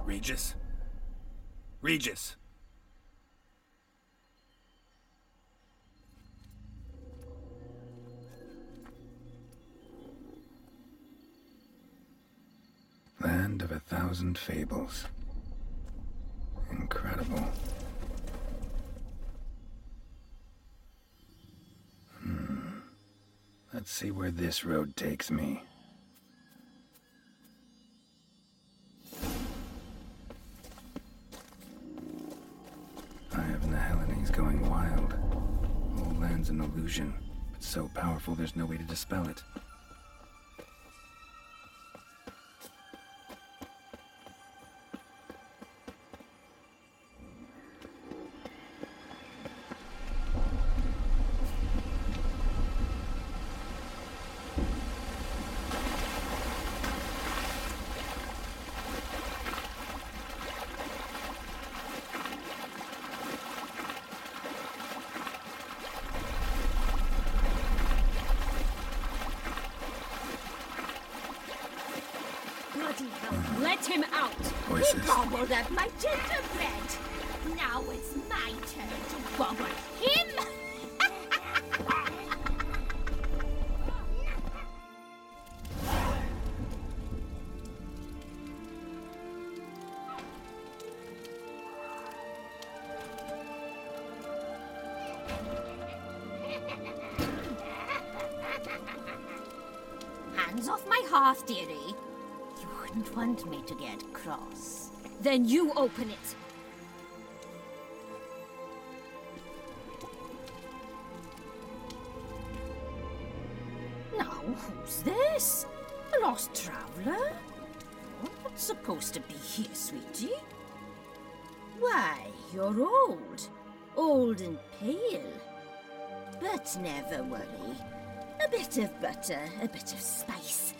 Regis? Regis! Land of 1,000 fables. Incredible. Let's see where this road takes me. Eye of the Hellenes going wild. Whole land's an illusion, but so powerful there's no way to dispel it. Let him out! Voices. He gobbled up my gingerbread! Now it's my turn to gobble him! Hands off my hearth, dearie. You wouldn't want me to get cross. Then you open it. Now, who's this? A lost traveler? You're not supposed to be here, sweetie. Why, you're old. Old and pale. But never worry. A bit of butter, a bit of spice,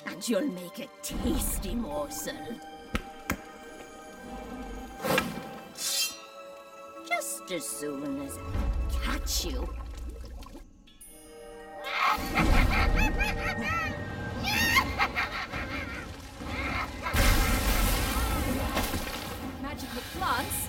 and you'll make a tasty morsel. Just as soon as I catch you. Magical plants?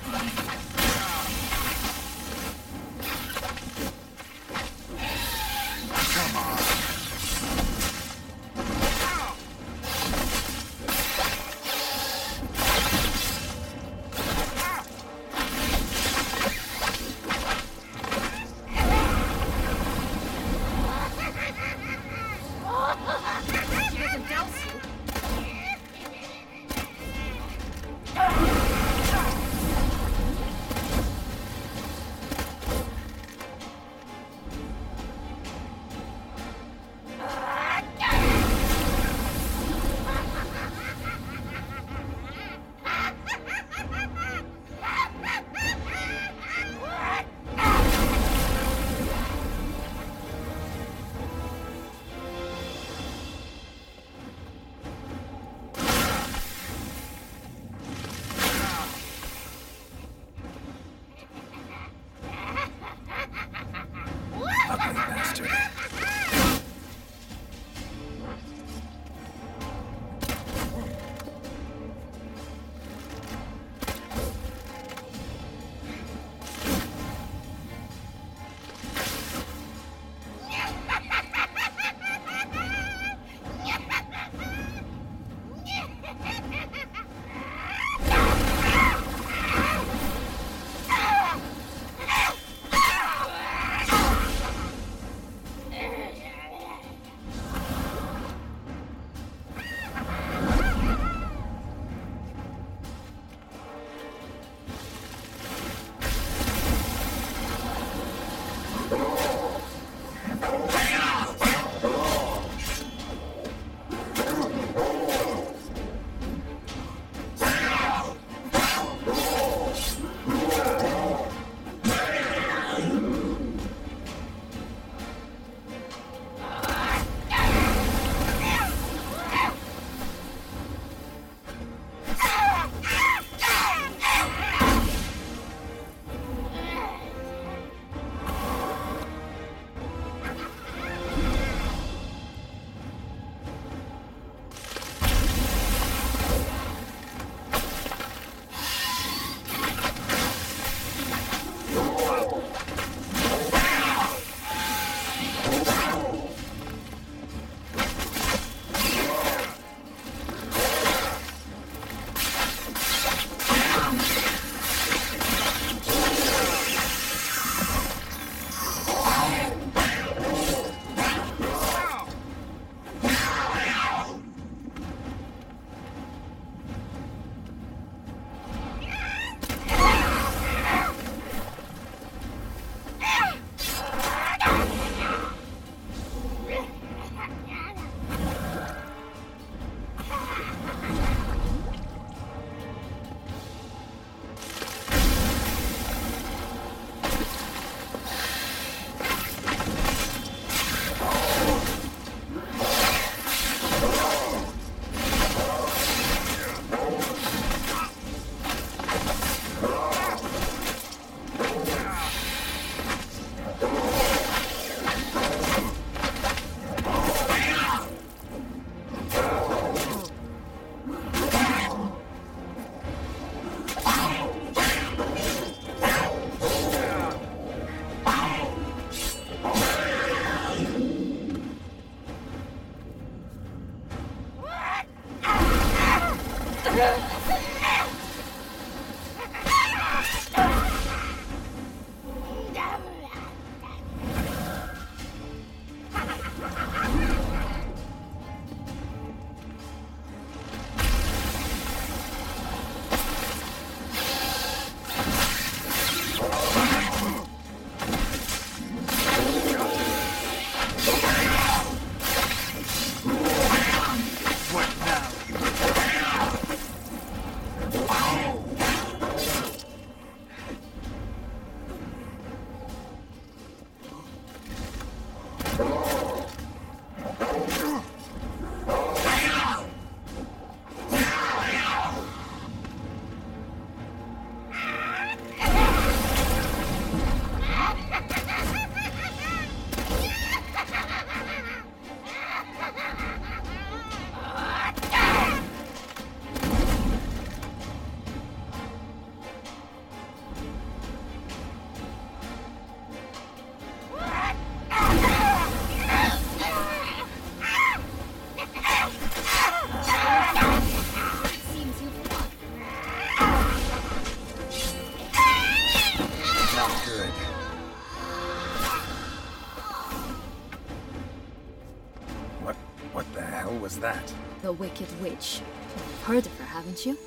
hell was that? The Wicked Witch. You've heard of her, haven't you?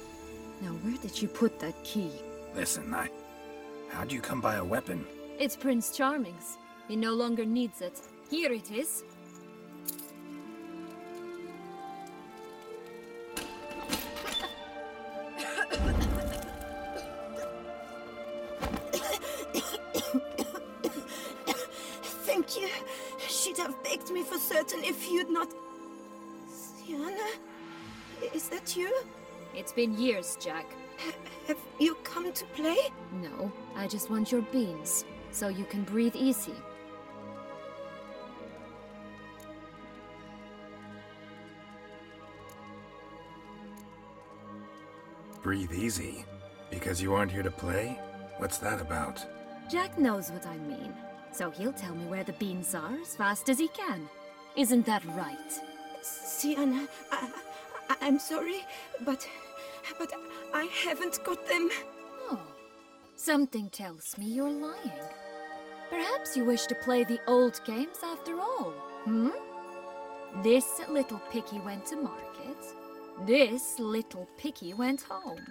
Now, where did you put that key? Listen, how'd you come by a weapon? It's Prince Charming's. He no longer needs it. Here it is. Thank you. She'd have begged me for certain if you'd not... Sienna? Is that you? It's been years, Jack. Have you come to play? No, I just want your beans, so you can breathe easy. Breathe easy? Because you aren't here to play? What's that about? Jack knows what I mean, so he'll tell me where the beans are as fast as he can. Isn't that right? Sienna, I'm sorry, but I haven't got them. Oh, something tells me you're lying. Perhaps you wish to play the old games after all, hmm? This little picky went to market. This little picky went home,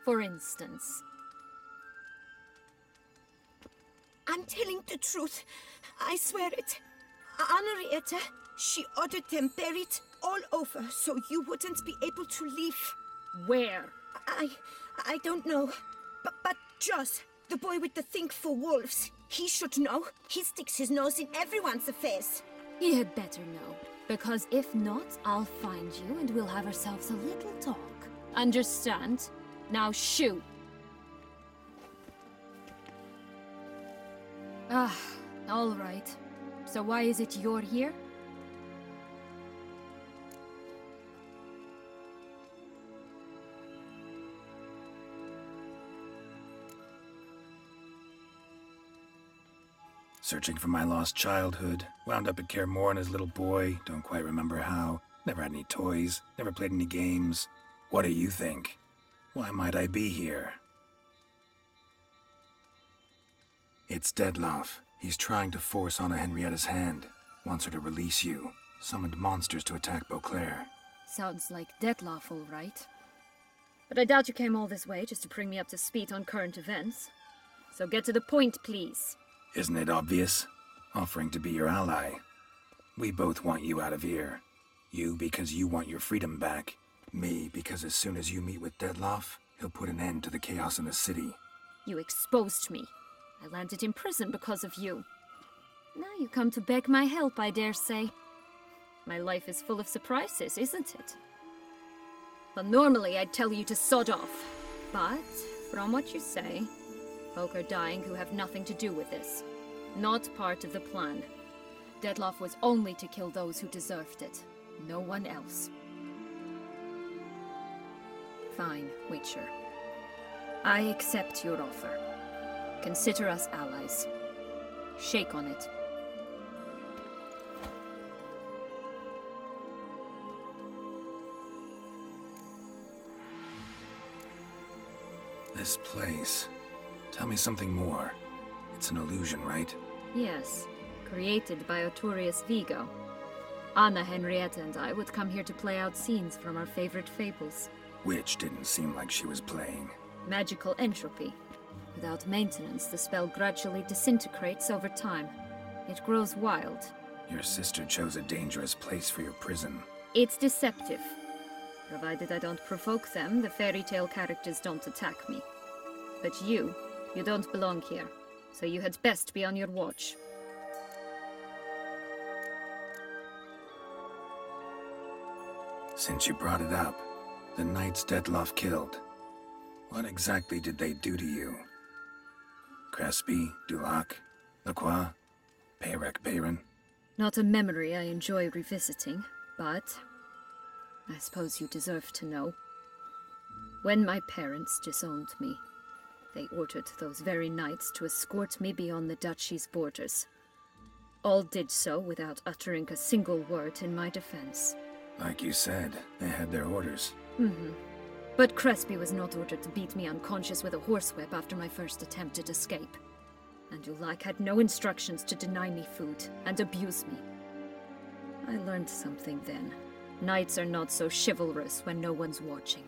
for instance. I'm telling the truth. I swear it. Henrietta, she ordered them buried all over so you wouldn't be able to leave. Where? I don't know. But Joss, the boy with the thing for wolves, he should know. He sticks his nose in everyone's affairs. He had better know. Because if not, I'll find you and we'll have ourselves a little talk. Understand? Now shoo! Ah, all right. So why is it you're here? Searching for my lost childhood. Wound up at Kaer Morhen as a little boy. Don't quite remember how. Never had any toys. Never played any games. What do you think? Why might I be here? It's Detloff. He's trying to force Anna Henrietta's hand. Wants her to release you. Summoned monsters to attack Beauclair. Sounds like Detloff, all right. But I doubt you came all this way just to bring me up to speed on current events. So get to the point, please. Isn't it obvious? Offering to be your ally. We both want you out of here. You because you want your freedom back. Me because as soon as you meet with Detloff, he'll put an end to the chaos in the city. You exposed me. I landed in prison because of you. Now you come to beg my help, I dare say. My life is full of surprises, isn't it? Well, normally I'd tell you to sod off. But, from what you say, folk are dying who have nothing to do with this. Not part of the plan. Detloff was only to kill those who deserved it. No one else. Fine, Witcher. I accept your offer. Consider us allies. Shake on it. This place. Tell me something more. It's an illusion, right? Yes, created by Arturius Vigo. Anna, Henrietta, and I would come here to play out scenes from our favorite fables. Which didn't seem like she was playing. Magical entropy. Without maintenance, the spell gradually disintegrates over time. It grows wild. Your sister chose a dangerous place for your prison. It's deceptive. Provided I don't provoke them, the fairy tale characters don't attack me. But you don't belong here, so you had best be on your watch. Since you brought it up, the knights Detloff killed. What exactly did they do to you? Crespi, Dulac, Lacroix, Peyrek Bayron? Not a memory I enjoy revisiting, but I suppose you deserve to know. When my parents disowned me, they ordered those very knights to escort me beyond the duchy's borders. All did so without uttering a single word in my defense. Like you said, they had their orders. But Crespi was not ordered to beat me unconscious with a horsewhip after my first attempted escape. And Dulac had no instructions to deny me food and abuse me. I learned something then. Knights are not so chivalrous when no one's watching.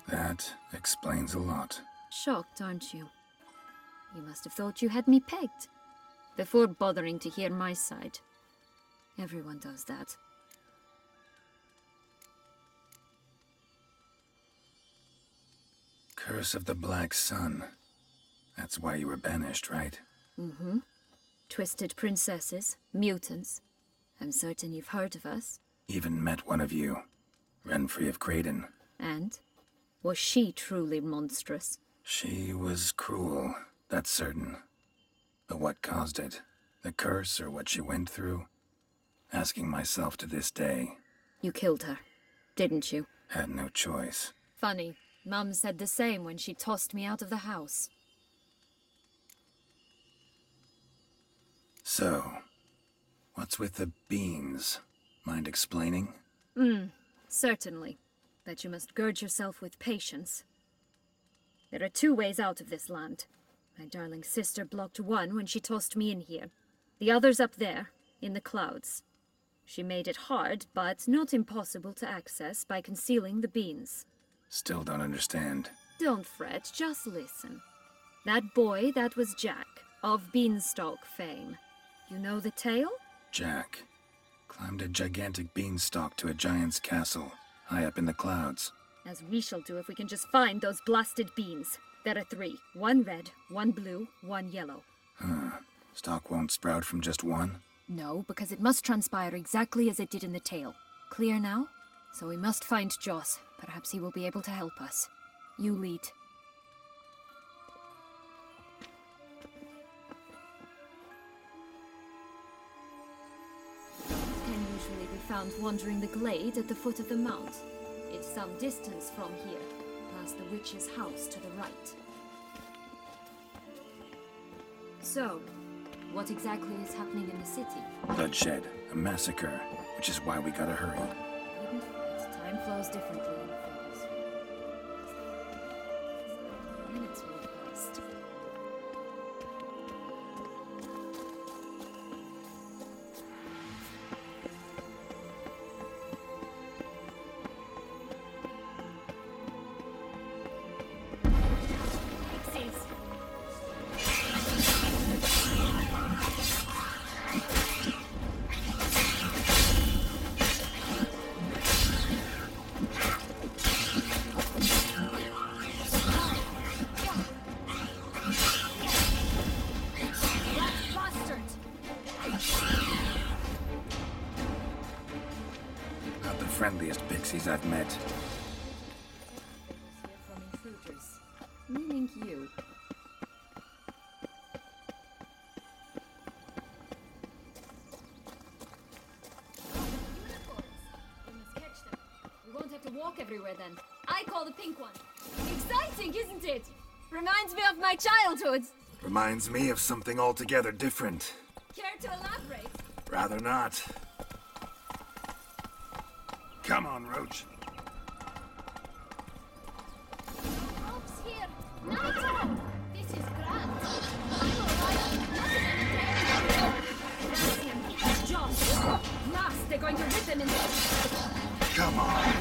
That explains a lot. Shocked, aren't you? You must have thought you had me pegged. Before bothering to hear my side. Everyone does that. Curse of the Black Sun. That's why you were banished, right? Mm-hmm. Twisted princesses, mutants. I'm certain you've heard of us. Even met one of you. Renfrey of Craden. And? Was she truly monstrous? She was cruel, that's certain. But what caused it? The curse or what she went through? Asking myself to this day. You killed her, didn't you? Had no choice. Funny. Mum said the same when she tossed me out of the house. So, what's with the beans? Mind explaining? Certainly. But you must gird yourself with patience. There are two ways out of this land. My darling sister blocked one when she tossed me in here. The other's up there, in the clouds. She made it hard, but not impossible to access by concealing the beans. Still don't understand. Don't fret, just listen. That boy, that was Jack, of Beanstalk fame. You know the tale? Jack climbed a gigantic beanstalk to a giant's castle, high up in the clouds. As we shall do if we can just find those blasted beans. There are 3. 1 red, 1 blue, 1 yellow. Stalk won't sprout from just one? No, because it must transpire exactly as it did in the tale. Clear now? So we must find Joss. Perhaps he will be able to help us. You lead. Can usually be found wandering the glade at the foot of the mount. It's some distance from here, past the witch's house to the right. So, what exactly is happening in the city? Bloodshed, a massacre, which is why we gotta hurry. Needn't fight. Time flows differently in falls. Minutes will have passed. Pixies! Not the friendliest pixies I've met. From intruders. Meaning you. Unicorns! We must catch them. We won't have to walk everywhere then. I call the pink one. Exciting, isn't it? Reminds me of my childhood. Reminds me of something altogether different. Care to elaborate? Rather not. Come on, Roach. Ropes here. Naruto! This is grand. That's him. Joss. Nas, they're going to rip them in there. Come on.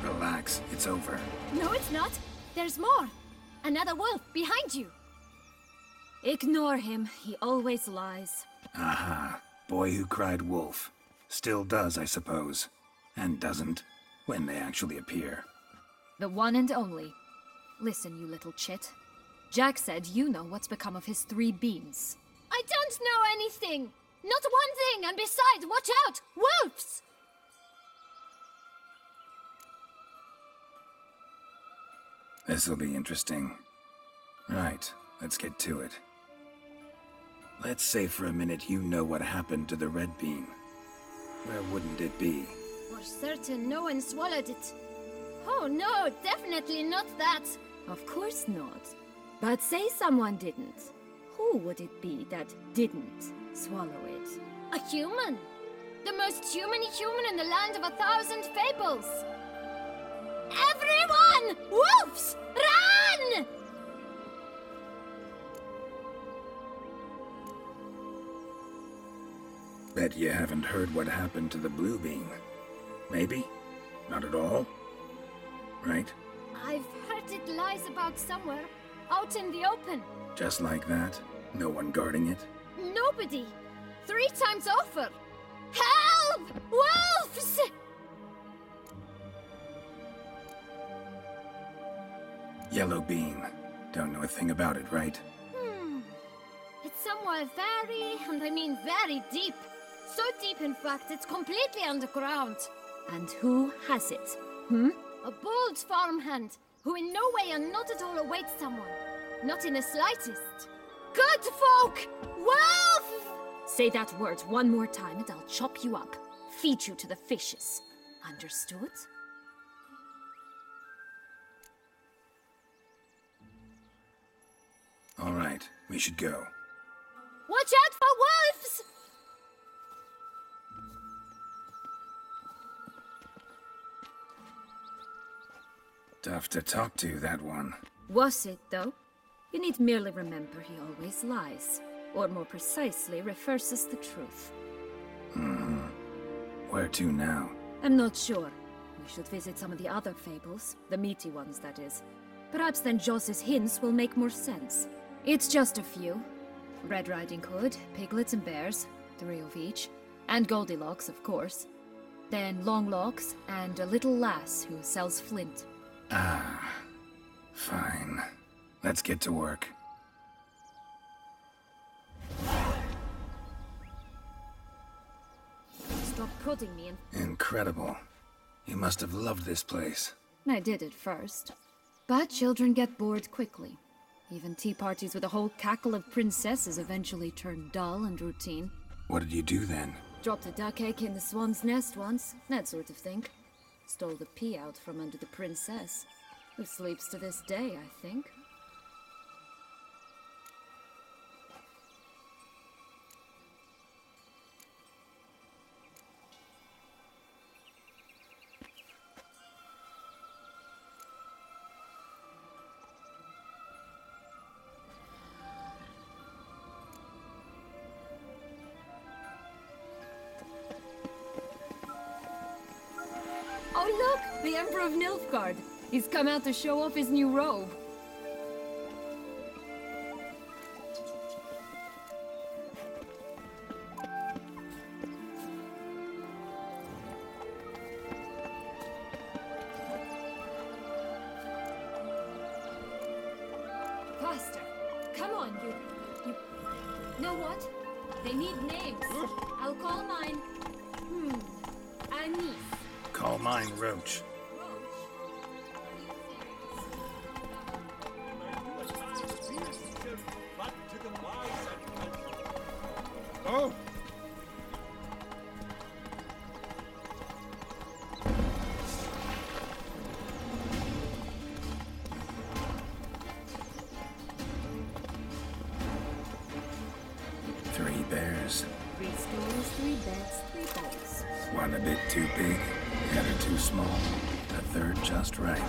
Relax, it's over. No, it's not. There's more. Another wolf behind you. Ignore him. He always lies. Aha. Boy who cried wolf. Still does, I suppose. And doesn't, when they actually appear. The one and only. Listen, you little chit. Jack said you know what's become of his 3 beans. I don't know anything! Not one thing, and besides, watch out! Wolves! This'll be interesting. Right, let's get to it. Let's say for a minute you know what happened to the red bean. Where wouldn't it be? For certain, no one swallowed it. Oh no, definitely not that. Of course not. But say someone didn't. Who would it be that didn't swallow it? A human. The most human-y human in the land of 1,000 fables. Everyone! Wolves! Run! Bet you haven't heard what happened to the blue bean. Maybe? Not at all? Right? I've heard it lies about somewhere, out in the open. Just like that? No one guarding it? Nobody. 3 times over. Help! Wolves! Yellow bean. Don't know a thing about it, right? It's somewhere very, and I mean very deep. So deep, in fact, it's completely underground. And who has it? A bold farmhand, who in no way and not at all awaits someone. Not in the slightest. Good folk! Wolf! Say that word one more time and I'll chop you up. Feed you to the fishes. Understood? All right, we should go. Watch out for wolves! Tough to talk to, that one. Was it, though? You need merely remember he always lies. Or more precisely, reverses the truth. Where to now? I'm not sure. We should visit some of the other fables. The meaty ones, that is. Perhaps then Joss's hints will make more sense. It's just a few. Red Riding Hood, piglets and bears, 3 of each. And Goldilocks, of course. Then Longlocks, and a little lass who sells flint. Ah, fine. Let's get to work. Stop prodding me and... Incredible. You must have loved this place. I did at first. But children get bored quickly. Even tea parties with a whole cackle of princesses eventually turn dull and routine. What did you do then? Dropped a duck egg in the swan's nest once, that sort of thing. Stole the pea out from under the princess, who sleeps to this day, I think. Oh look! The Emperor of Nilfgaard! He's come out to show off his new robe. Faster! Come on, you... Know what? They need names. I'll call mine... Anise. Call mine Roach. Oh! Three bears. 3 stools, 3 beds, 3 bowls. One a bit too big, the other too small, the third just right.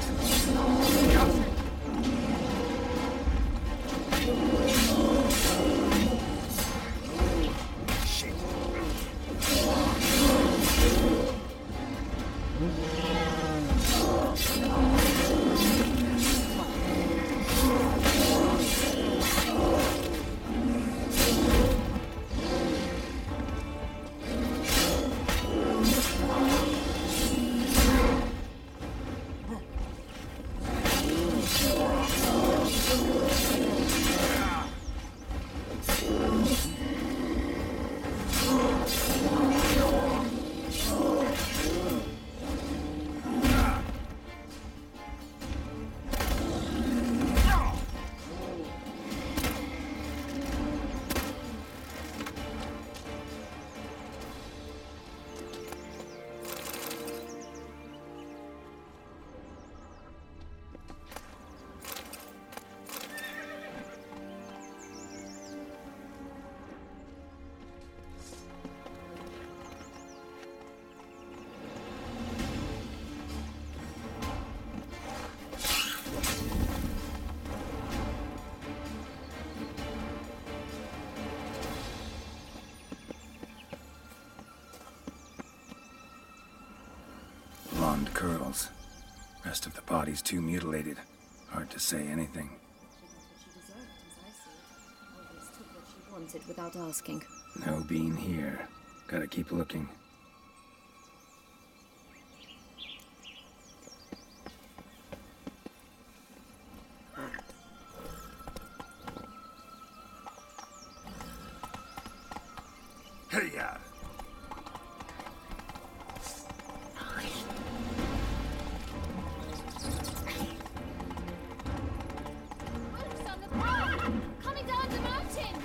blonde curls. Rest of the body's too mutilated. Hard to say anything. She deserved, as I see it. Always took what she wanted without asking. No bean here. Gotta keep looking. Hey-ya! Wolves on the prowl! Coming down the mountain!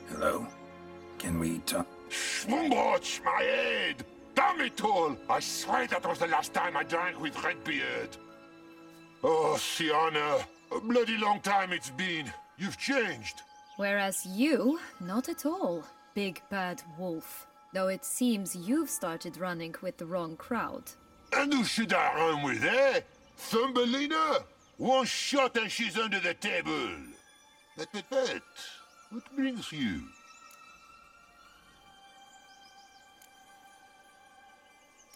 Hello? Can we talk? Schwumbotch, my head! Damn it all! I swear that was the last time I drank with Redbeard. Oh, Sienna, a bloody long time it's been. You've changed. Whereas you, not at all, big bad wolf. Though it seems you've started running with the wrong crowd. And who should I run with, eh? Thumbelina? One shot and she's under the table. But, what brings you?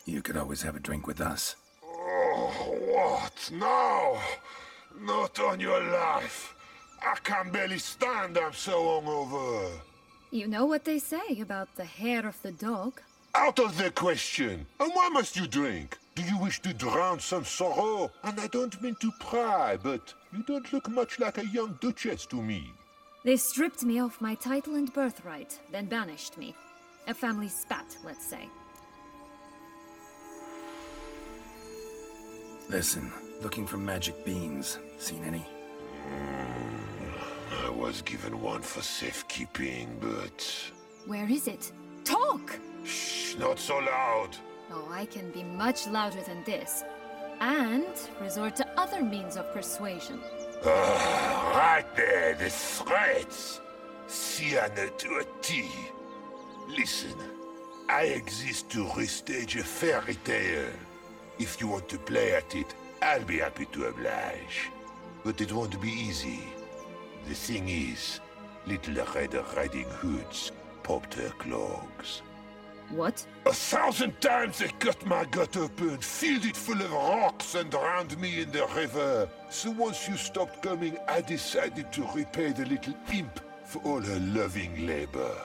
You could always have a drink with us. Oh, what now? Not on your life. I can barely stand, I'm so hungover. You know what they say about the hair of the dog? Out of the question. And why must you drink? Do you wish to drown some sorrow? And I don't mean to pry, but you don't look much like a young duchess to me. They stripped me of my title and birthright, then banished me. A family spat, let's say. Listen, looking for magic beans. Seen any? I was given one for safekeeping, but... Where is it? Talk! Shh, not so loud. Oh, I can be much louder than this. And resort to other means of persuasion. Right there, the threats. Sienna to a T. Listen, I exist to restage a fairy tale. If you want to play at it, I'll be happy to oblige. But it won't be easy. The thing is, Little Red Riding Hoods popped her clogs. What? 1,000 times they cut my gut open, filled it full of rocks and drowned me in the river. So once you stopped coming, I decided to repay the little imp for all her loving labor.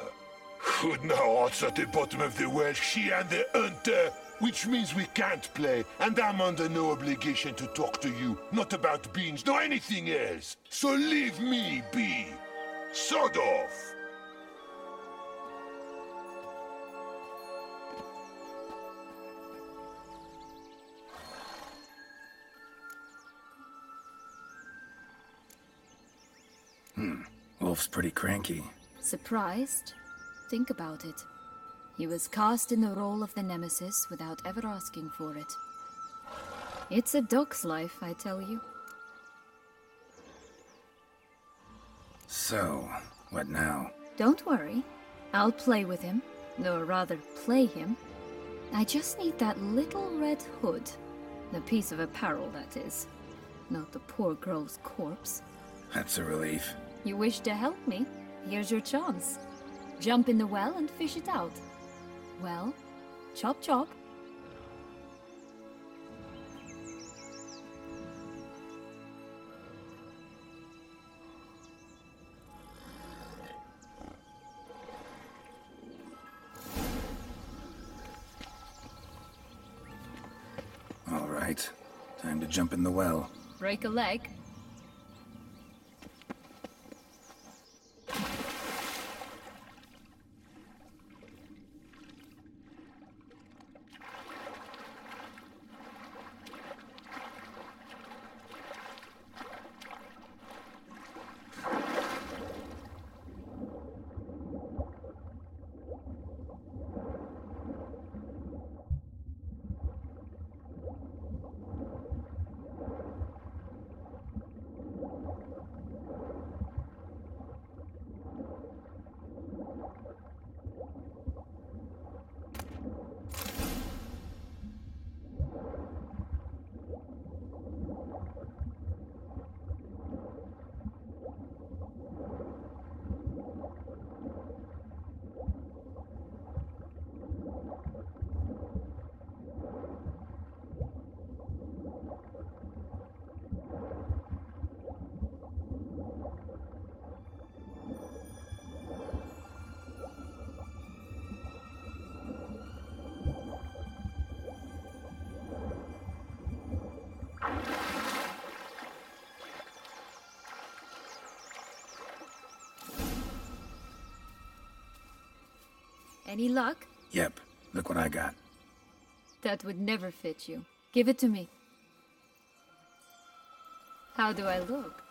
Good now, what's at the bottom of the well? She and the hunter, which means we can't play, and I'm under no obligation to talk to you, not about beans, nor anything else. So leave me be. Sod off. Wolf's pretty cranky. Surprised? Think about it. He was cast in the role of the Nemesis without ever asking for it. It's a dog's life, I tell you. So, what now? Don't worry. I'll play with him. Or rather, play him. I just need that little red hood. The piece of apparel, that is. Not the poor girl's corpse. That's a relief. You wish to help me? Here's your chance. Jump in the well and fish it out. Well, chop chop. All right. Time to jump in the well. Break a leg. Any luck? Yep, look what I got. That would never fit you. Give it to me. How do I look?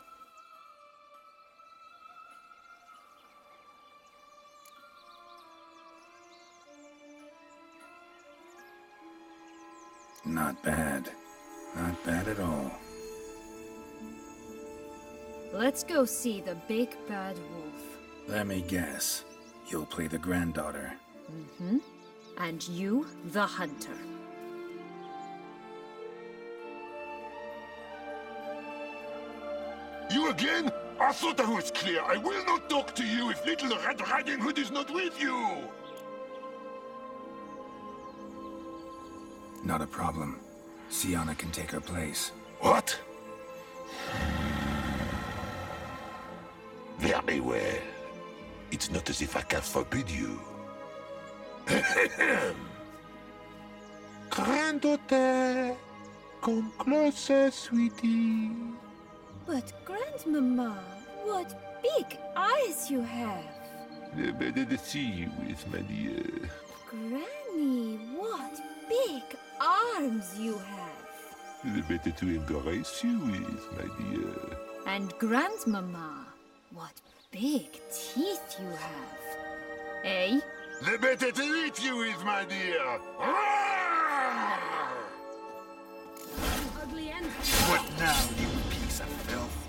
Not bad. Not bad at all. Let's go see the big bad wolf. Let me guess. You'll play the granddaughter. Mm-hmm. And you, the hunter. You again? I thought I was clear. I will not talk to you if little Red Riding Hood is not with you! Not a problem. Sienna can take her place. What? Very well. It's not as if I can forbid you. Granddaughter, come closer, sweetie. But Grandmama, what big eyes you have! The better to see you with, my dear. Granny, what big arms you have! The better to embrace you with, my dear. And Grandmama, what big teeth you have. Eh? The better to eat you with, my dear. Ugly end. What now, you piece of filth?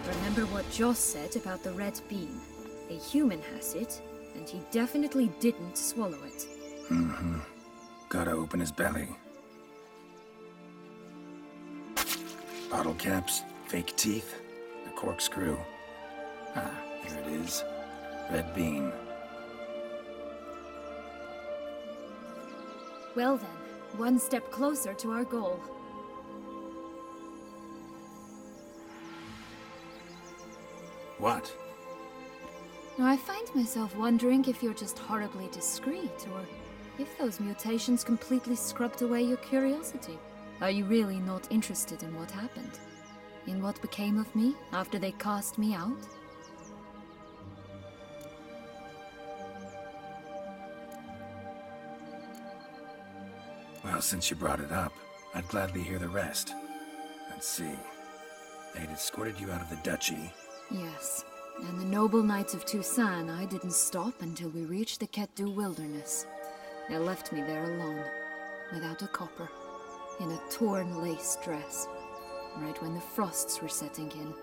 Remember what Joss said about the red beam? A human has it, and he definitely didn't swallow it. Mm-hmm. Gotta open his belly. Bottle caps, fake teeth, a corkscrew. Ah, here it is. Red beam. Well then, one step closer to our goal. What? Now, I find myself wondering if you're just horribly discreet, or if those mutations completely scrubbed away your curiosity. Are you really not interested in what happened? In what became of me after they cast me out? Well, since you brought it up, I'd gladly hear the rest. Let's see. They'd escorted you out of the duchy. Yes. And the noble knights of Toussaint, I didn't stop until we reached the Ketdu wilderness. They left me there alone, without a copper, in a torn lace dress, right when the frosts were setting in.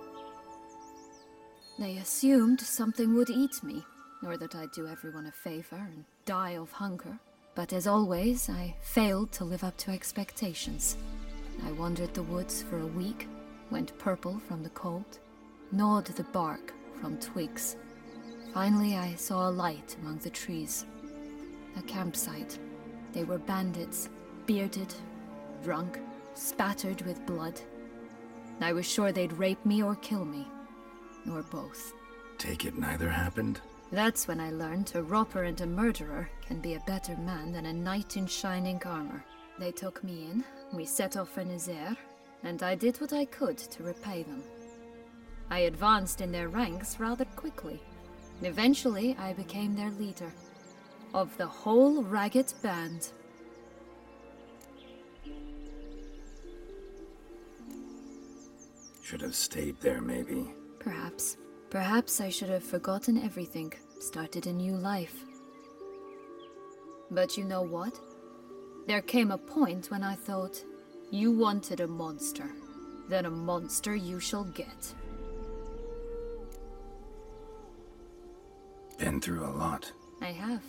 They assumed something would eat me, or that I'd do everyone a favor and die of hunger. But as always, I failed to live up to expectations. I wandered the woods for a week, went purple from the cold, gnawed the bark from twigs. Finally, I saw a light among the trees. A campsite. They were bandits, bearded, drunk, spattered with blood. I was sure they'd rape me or kill me, or both. Take it neither happened? That's when I learned a robber and a murderer can be a better man than a knight in shining armor. They took me in, we set off for Nazaire, and I did what I could to repay them. I advanced in their ranks rather quickly. Eventually, I became their leader. Of the whole ragged band. Should have stayed there, maybe. Perhaps. Perhaps I should have forgotten everything, started a new life. But you know what? There came a point when I thought, you wanted a monster. Then a monster you shall get. Been through a lot. I have.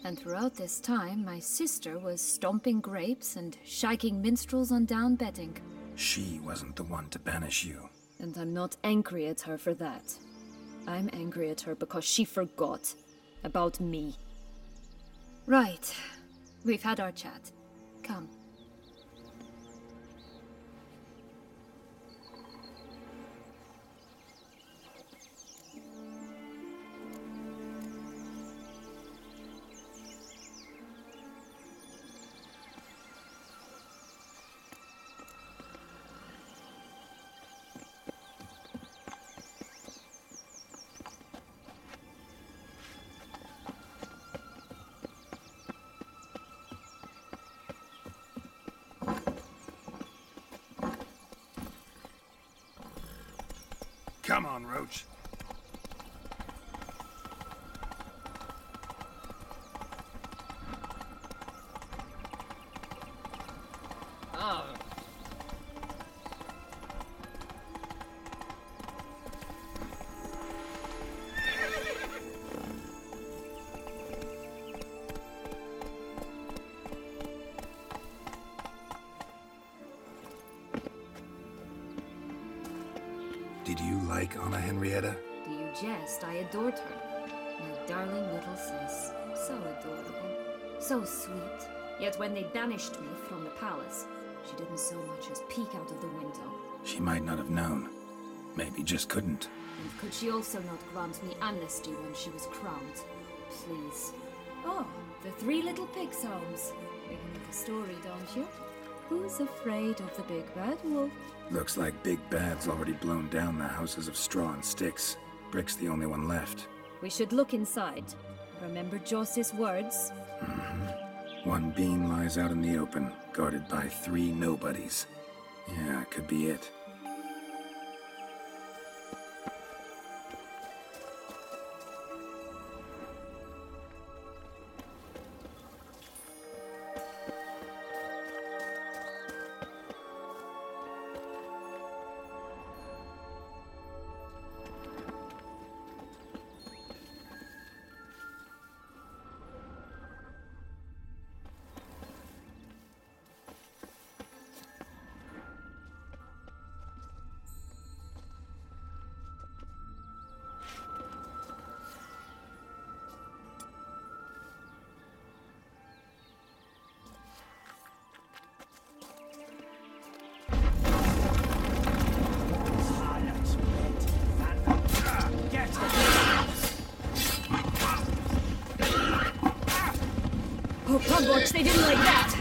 And throughout this time, my sister was stomping grapes and shagging minstrels on down bedding. She wasn't the one to banish you. And I'm not angry at her for that. I'm angry at her because she forgot about me. Right. We've had our chat. Come. Come on, Roach. Did you like Anna Henrietta? Do you jest? I adored her. My darling little sis. So adorable. So sweet. Yet when they banished me from the palace, she didn't so much as peek out of the window. She might not have known. Maybe just couldn't. And could she also not grant me amnesty when she was crowned? Please. Oh, the Three Little Pigs homes. Beginning the story, don't you? Who's afraid of the big bad wolf? Looks like Big Bad's already blown down the houses of straw and sticks. Brick's the only one left. We should look inside. Remember Joss's words? One beam lies out in the open, guarded by 3 nobodies. Yeah, could be it. Oh, Pugwatch, they didn't like that!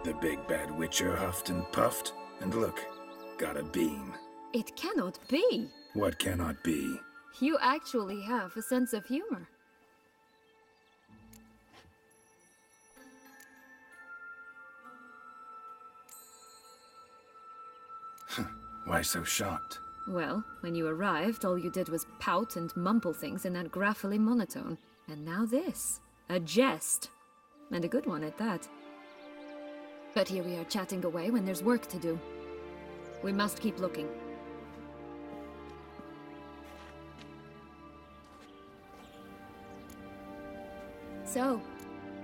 The big bad witcher huffed and puffed, and look, got a bean. It cannot be. What cannot be? You actually have a sense of humor. Why so shocked? Well, when you arrived, all you did was pout and mumble things in that graphily monotone. And now this. A jest. And a good one at that. But here we are chatting away when there's work to do. We must keep looking. So,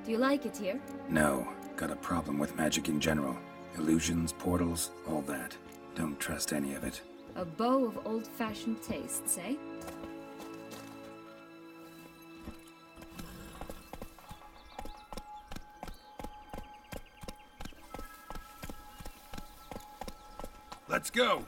do you like it here? No. Got a problem with magic in general. Illusions, portals, all that. Don't trust any of it. A bow of old-fashioned tastes, eh? Let's go!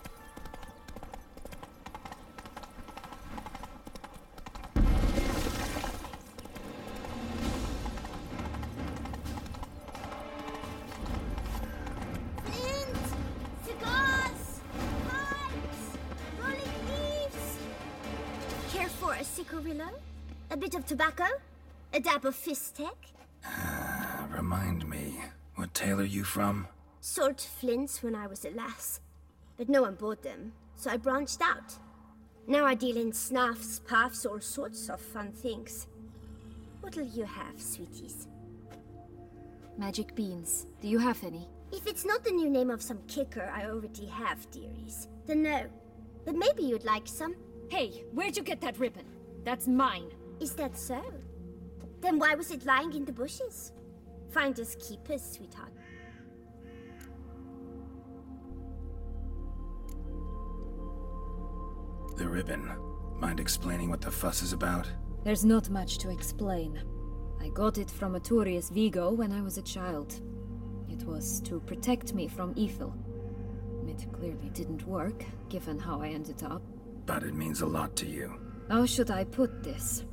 A bit of tobacco? A dab of fistek? Remind me, what tale are you from? Sold flints when I was a lass, but no one bought them, so I branched out. Now I deal in snuffs, puffs, all sorts of fun things. What'll you have, sweeties? Magic beans. Do you have any? If it's not the new name of some kicker I already have, dearies, then no. But maybe you'd like some. Hey, where'd you get that ribbon? That's mine. Is that so? Then why was it lying in the bushes? Finders keepers, sweetheart. The ribbon. Mind explaining what the fuss is about? There's not much to explain. I got it from Arturius Vigo when I was a child. It was to protect me from evil. It clearly didn't work, given how I ended up. But it means a lot to you. How should I put this?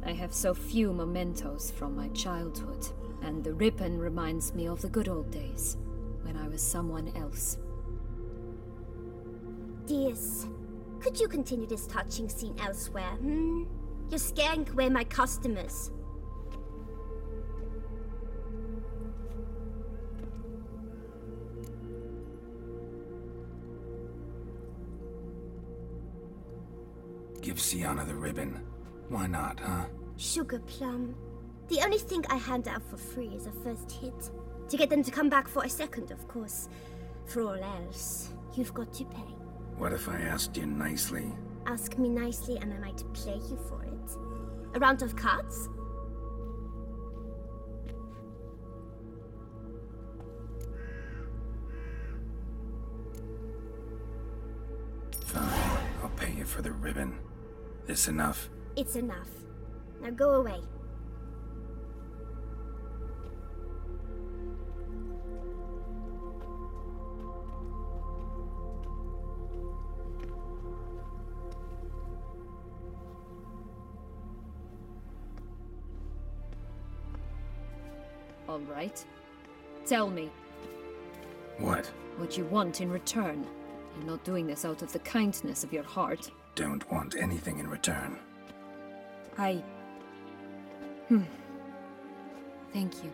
I have so few mementos from my childhood, and the ribbon reminds me of the good old days, when I was someone else. Dears, could you continue this touching scene elsewhere, You're scaring away my customers. Give Sienna the ribbon. Why not, huh? Sugar plum. The only thing I hand out for free is a first hit. To get them to come back for a second, of course. For all else, you've got to pay. What if I asked you nicely? Ask me nicely and I might play you for it. A round of cards? Fine, I'll pay you for the ribbon. This enough? It's enough. Now go away. All right. Tell me. What? What you want in return. You're not doing this out of the kindness of your heart. Don't want anything in return. Thank you.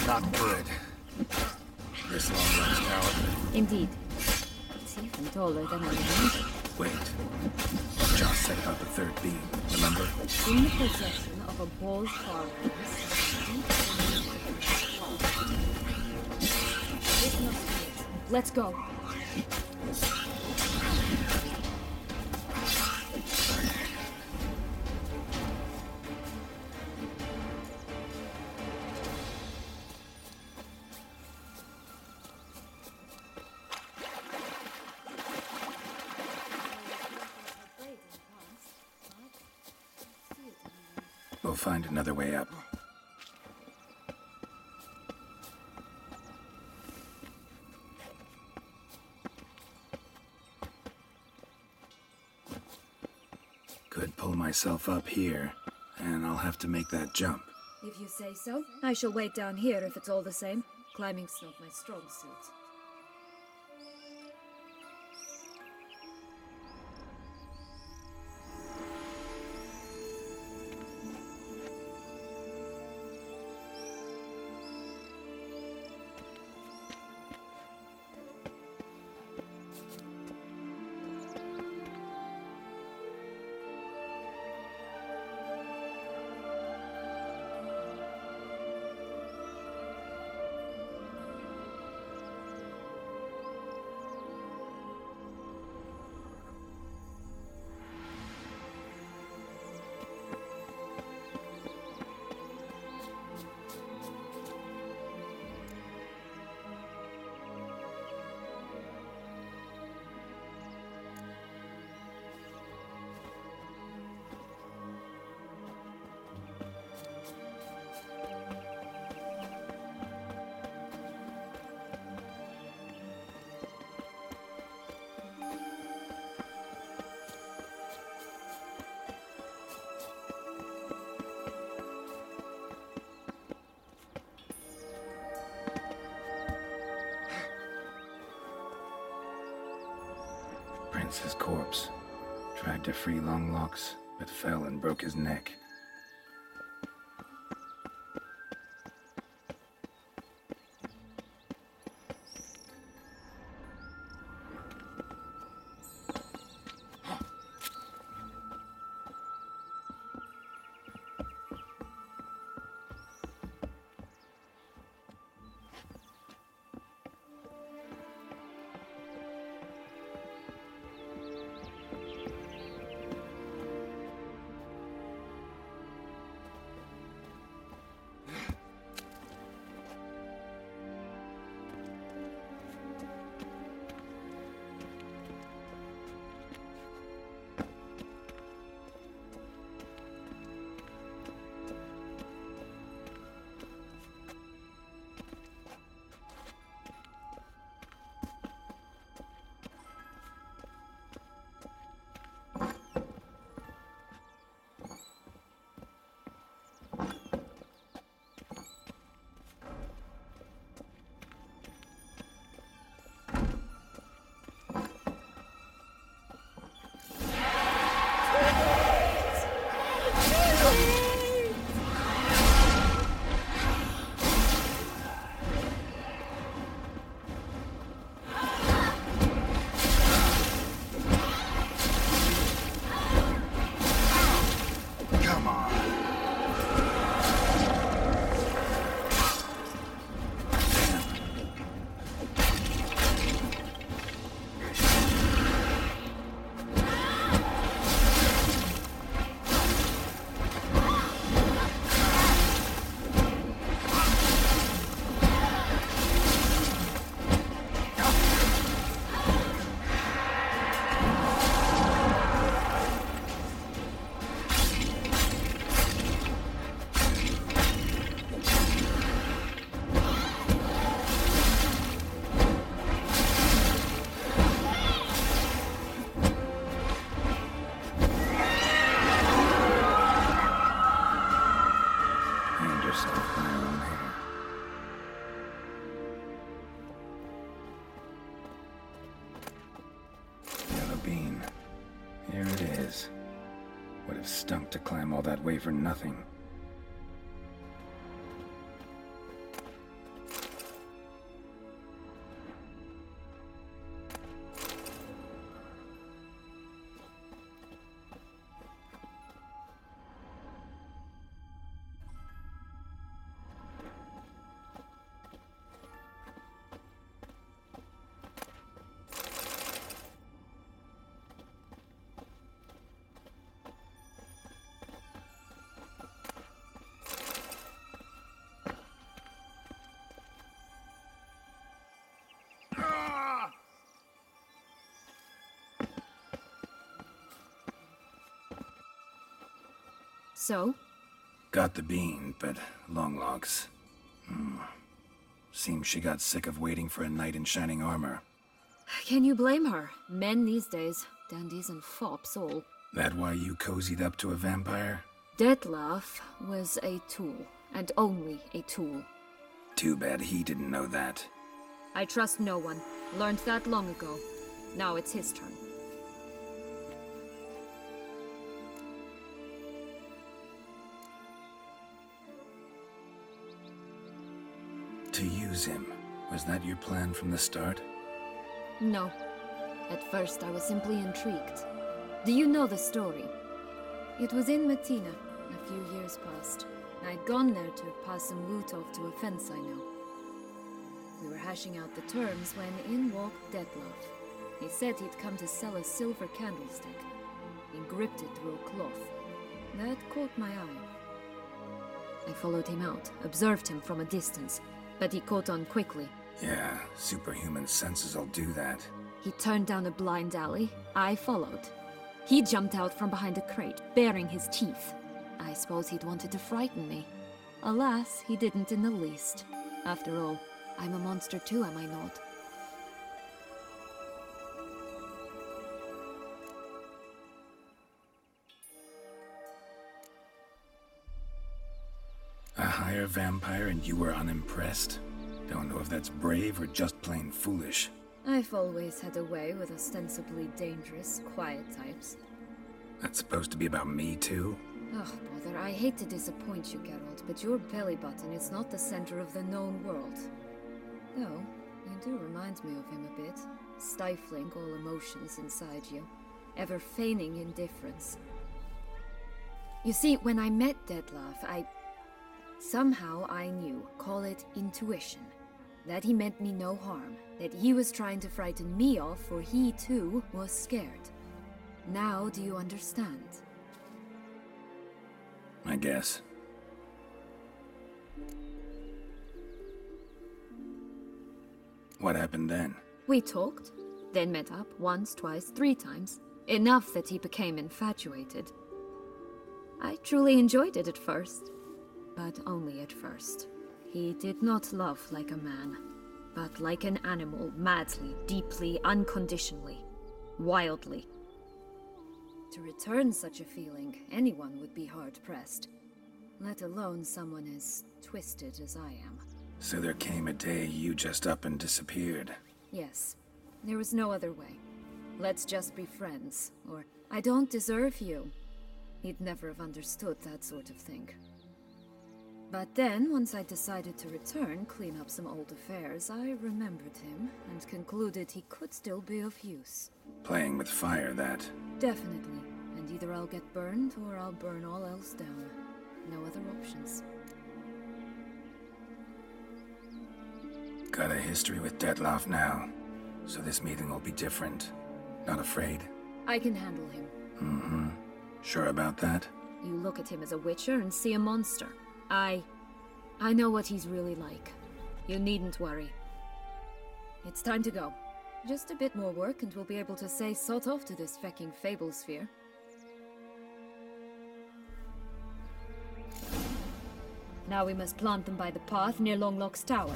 Not good. This long range tower. Indeed. It's even taller than I remember. Wait. Just set about the third beam, remember? In the possession of a bold farmer. This must be it. Let's go. We'll find another way up. Could pull myself up here, and I'll have to make that jump. If you say so. I shall wait down here if it's all the same. Climbing's not my strong suit. Prince's corpse. Tried to free Longlocks, but fell and broke his neck. Stunk to climb all that way for nothing. So, Got the bean, but long locks. Seems she got sick of waiting for a knight in shining armor. Can you blame her? Men these days, dandies and fops all. That why you cozied up to a vampire? Detlef was a tool, and only a tool. Too bad he didn't know that. I trust no one. Learned that long ago. Now it's his turn. To use him, was that your plan from the start? No. At first I was simply intrigued. Do you know the story? It was in Matina, a few years past. I'd gone there to pass some loot off to a fence I know. We were hashing out the terms when in walked Detlef. He said he'd come to sell a silver candlestick. He gripped it through a cloth. That caught my eye. I followed him out, observed him from a distance, but he caught on quickly. Yeah, superhuman senses will do that. He turned down a blind alley. I followed. He jumped out from behind a crate, baring his teeth. I suppose he'd wanted to frighten me. Alas, he didn't in the least. After all, I'm a monster too, am I not? A higher vampire and you were unimpressed? Don't know if that's brave or just plain foolish. I've always had a way with ostensibly dangerous, quiet types. That's supposed to be about me too? Oh, bother, I hate to disappoint you, Geralt, but your belly button is not the center of the known world. Though, you do remind me of him a bit, stifling all emotions inside you, ever feigning indifference. You see, when I met Detlef, somehow I knew, call it intuition, that he meant me no harm, that he was trying to frighten me off, for he too was scared. Now do you understand? I guess. What happened then? We talked, then met up once, twice, 3 times. Enough that he became infatuated. I truly enjoyed it at first, but only at first. He did not love like a man, but like an animal, madly, deeply, unconditionally, wildly. To return such a feeling, anyone would be hard-pressed, let alone someone as twisted as I am. So there came a day you just up and disappeared. Yes. There was no other way. Let's just be friends, or I don't deserve you. He'd never have understood that sort of thing. But then, once I decided to return, clean up some old affairs, I remembered him and concluded he could still be of use. Playing with fire, that. Definitely. And either I'll get burned or I'll burn all else down. No other options. Got a history with Detlef now, so this meeting will be different. Not afraid? I can handle him. Mm-hmm. Sure about that? You look at him as a witcher and see a monster. I know what he's really like. You needn't worry. It's time to go. Just a bit more work and we'll be able to say sod off to this fecking fable sphere. Now we must plant them by the path near Longlock's tower,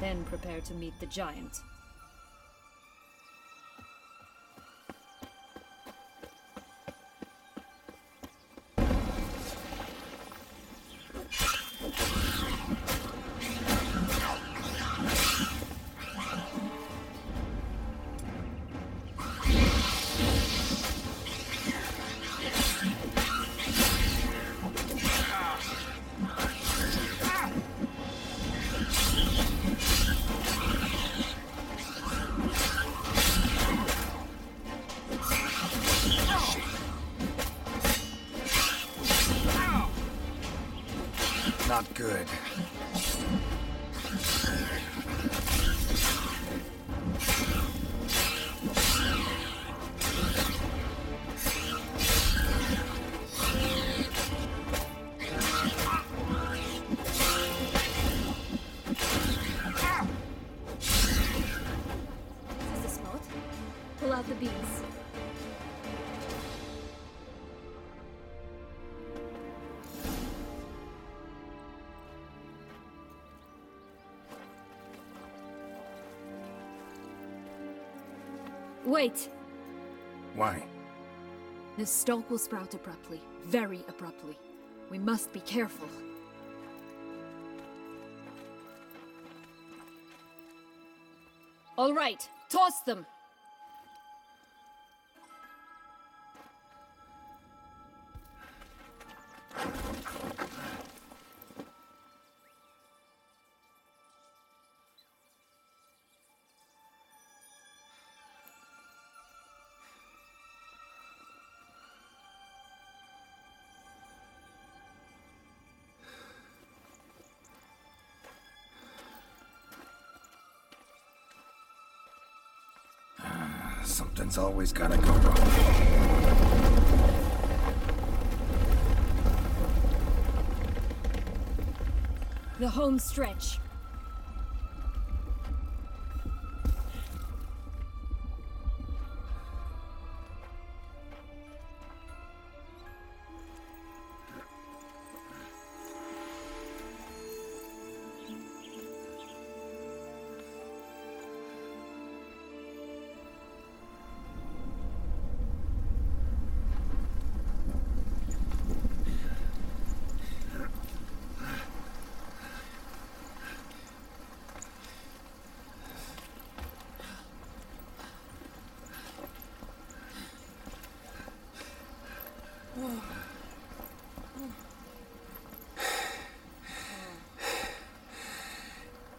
then prepare to meet the giant. Not good. Is this the spot? Pull out the beams. Wait! Why? This stalk will sprout abruptly. Very abruptly. We must be careful. All right, toss them! Something's always gotta go wrong. The home stretch.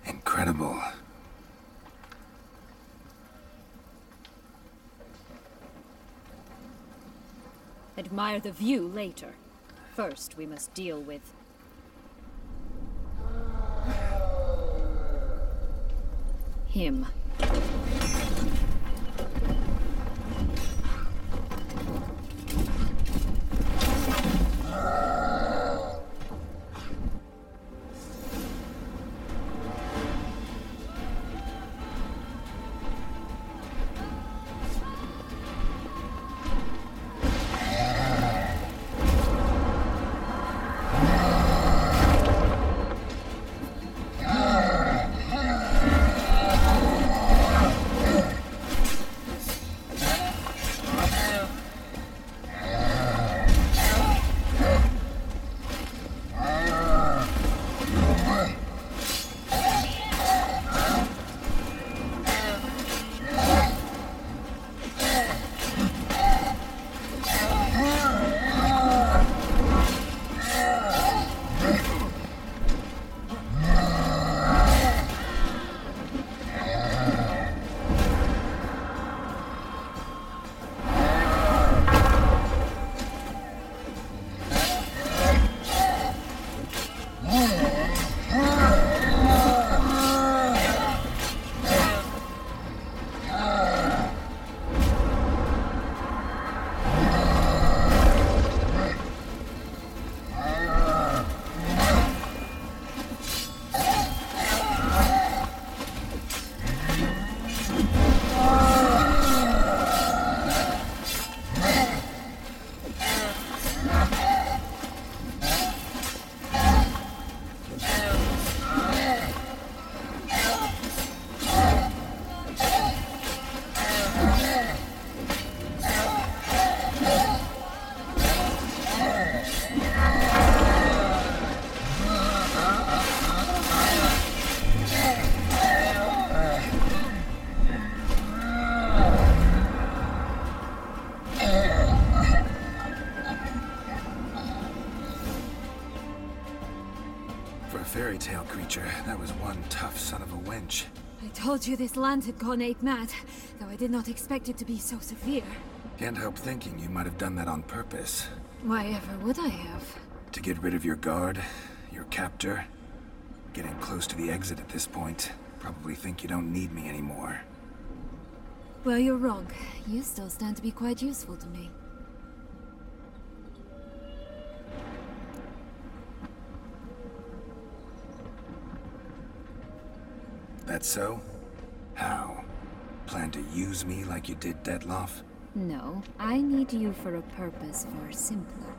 Incredible. Admire the view later. First, we must deal with... him. Fairy tale creature, that was one tough son of a wench. I told you this land had gone ape mad, though I did not expect it to be so severe. Can't help thinking you might have done that on purpose. Why ever would I have? To get rid of your guard, your captor. Getting close to the exit at this point. Probably think you don't need me anymore. Well, you're wrong. You still stand to be quite useful to me. That so? How? Plan to use me like you did Detloff? No, I need you for a purpose far simpler.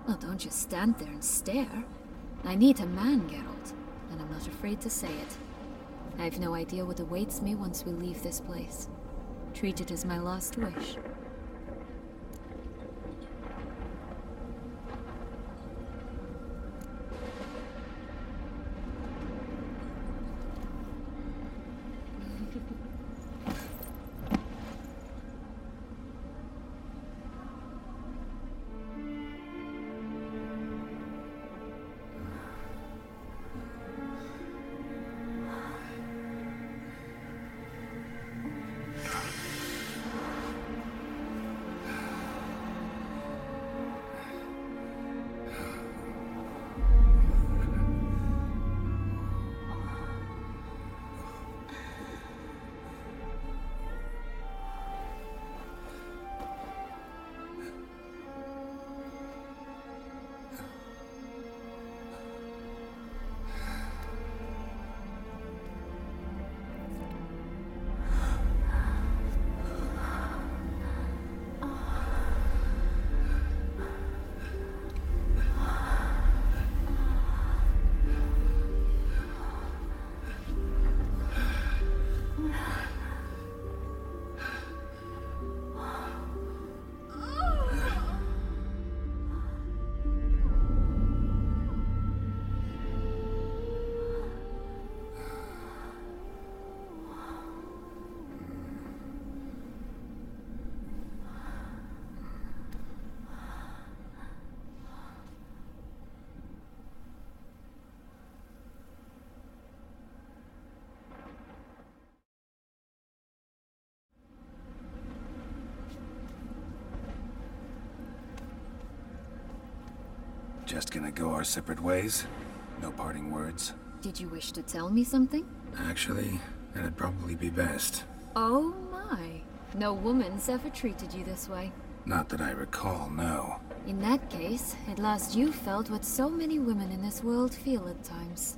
Well, don't just stand there and stare. I need a man, Geralt, and I'm not afraid to say it. I have no idea what awaits me once we leave this place. Treat it as my last wish. Just gonna go our separate ways? No parting words? Did you wish to tell me something? Actually, that'd probably be best. Oh my. No woman's ever treated you this way. Not that I recall, no. In that case, at last you felt what so many women in this world feel at times.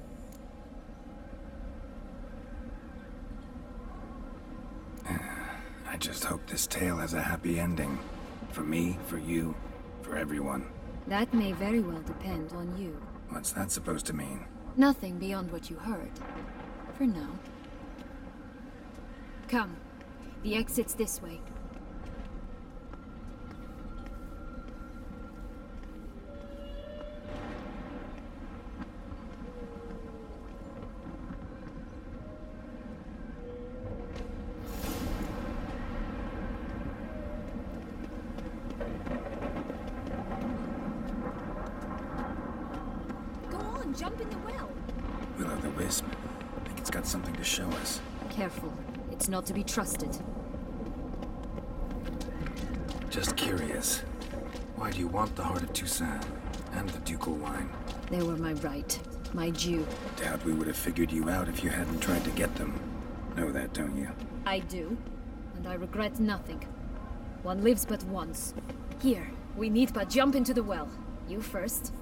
I just hope this tale has a happy ending. For me, for you, for everyone. That may very well depend on you. What's that supposed to mean? Nothing beyond what you heard. For now. Come. The exit's this way. Jump in the well. Will-o'-the-wisp. I think it's got something to show us. Careful. It's not to be trusted. Just curious. Why do you want the heart of Toussaint and the ducal wine? They were my right. My due. Doubt we would have figured you out if you hadn't tried to get them. Know that, don't you? I do. And I regret nothing. One lives but once. Here, we need but jump into the well. You first.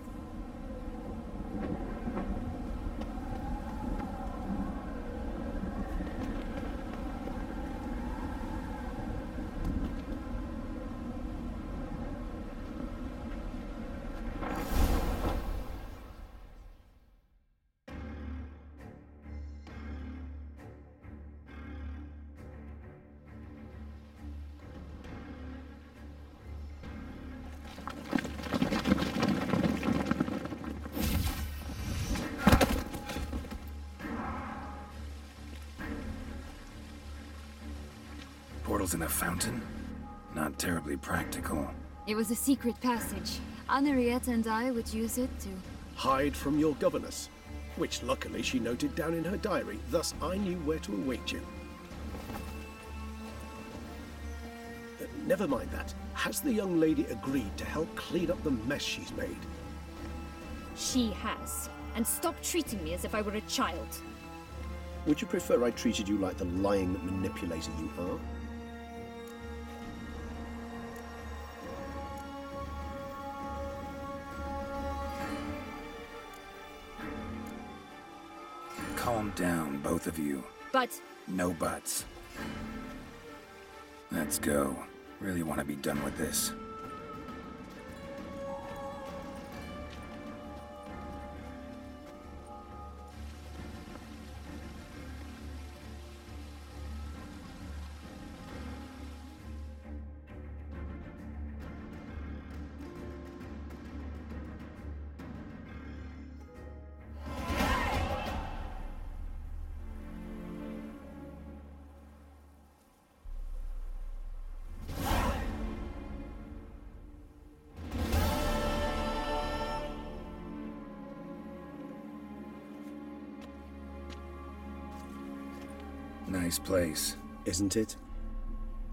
Portals in a fountain? Not terribly practical. It was a secret passage. Henriette and I would use it to... hide from your governess, which luckily she noted down in her diary, thus I knew where to await you. Never mind that. Has the young lady agreed to help clean up the mess she's made? She has. And stop treating me as if I were a child. Would you prefer I treated you like the lying manipulator you are? Calm down, both of you. But... No buts. Let's go. Really want to be done with this. Nice place. Isn't it?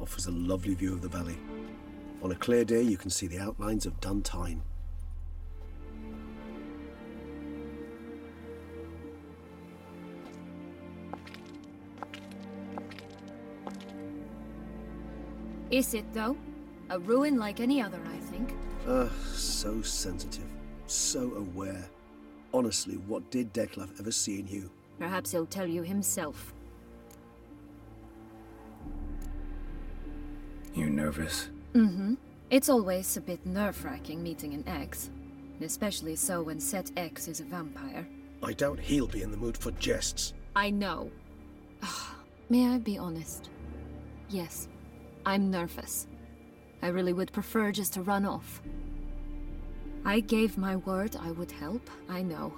Offers a lovely view of the valley. On a clear day, you can see the outlines of Duntine. Is it, though? A ruin like any other, I think. So sensitive. So aware. Honestly, what did Detlef ever see in you? Perhaps he'll tell you himself. You nervous? Mm-hmm. It's always a bit nerve-wracking meeting an ex. Especially so when said ex is a vampire. I doubt he'll be in the mood for jests. I know. May I be honest? Yes, I'm nervous. I really would prefer just to run off. I gave my word I would help, I know.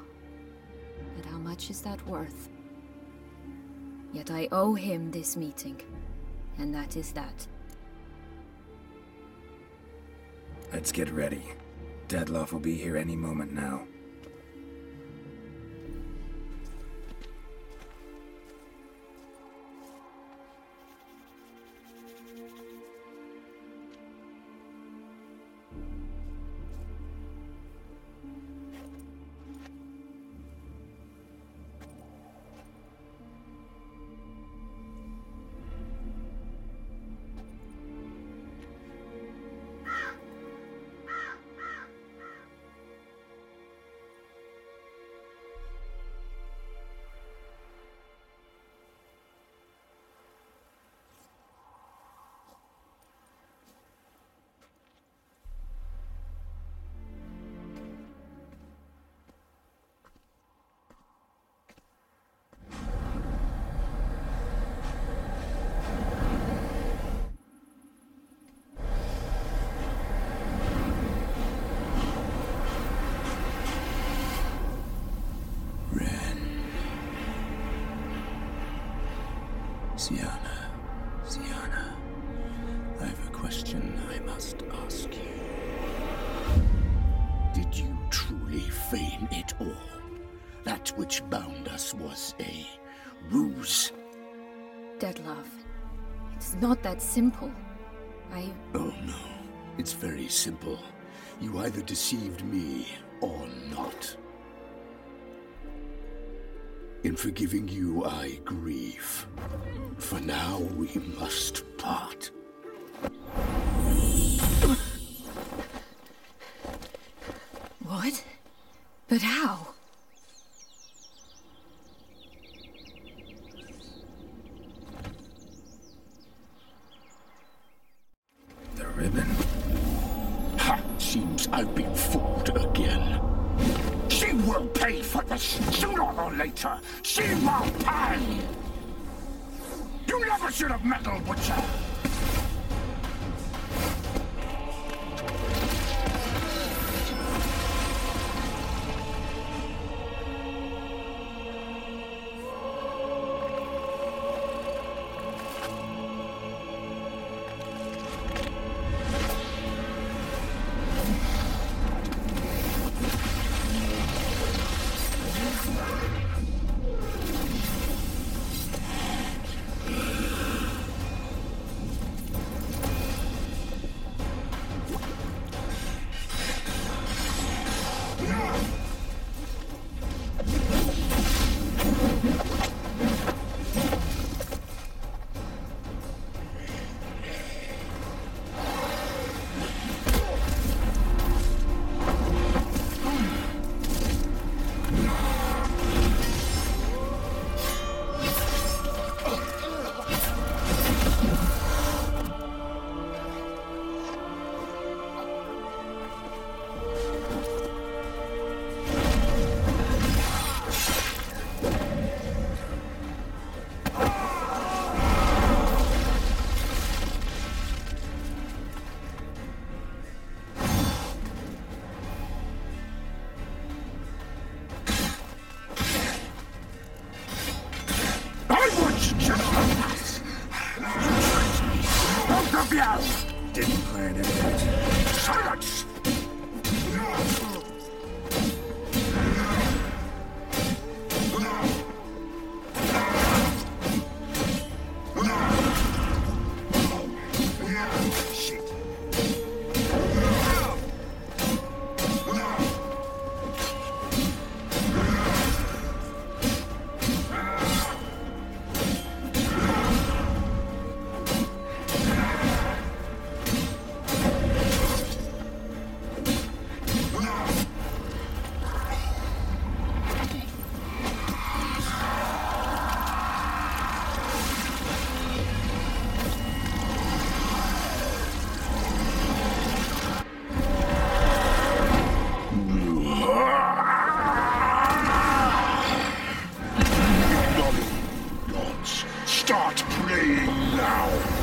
But how much is that worth? Yet I owe him this meeting. And that is that. Let's get ready. Detlef will be here any moment now. Sienna, I have a question I must ask you. Did you truly feign it all? That which bound us was a ruse? Detlef, it's not that simple. Oh no, it's very simple. You either deceived me or not. In forgiving you, I grieve. For now, we must part. What? But how? The ribbon? Ha! Seems I've been fooled again. She will pay for this, sooner or later. She will pay! You never should have meddled with her! Didn't plan it. Silence! Start playing now!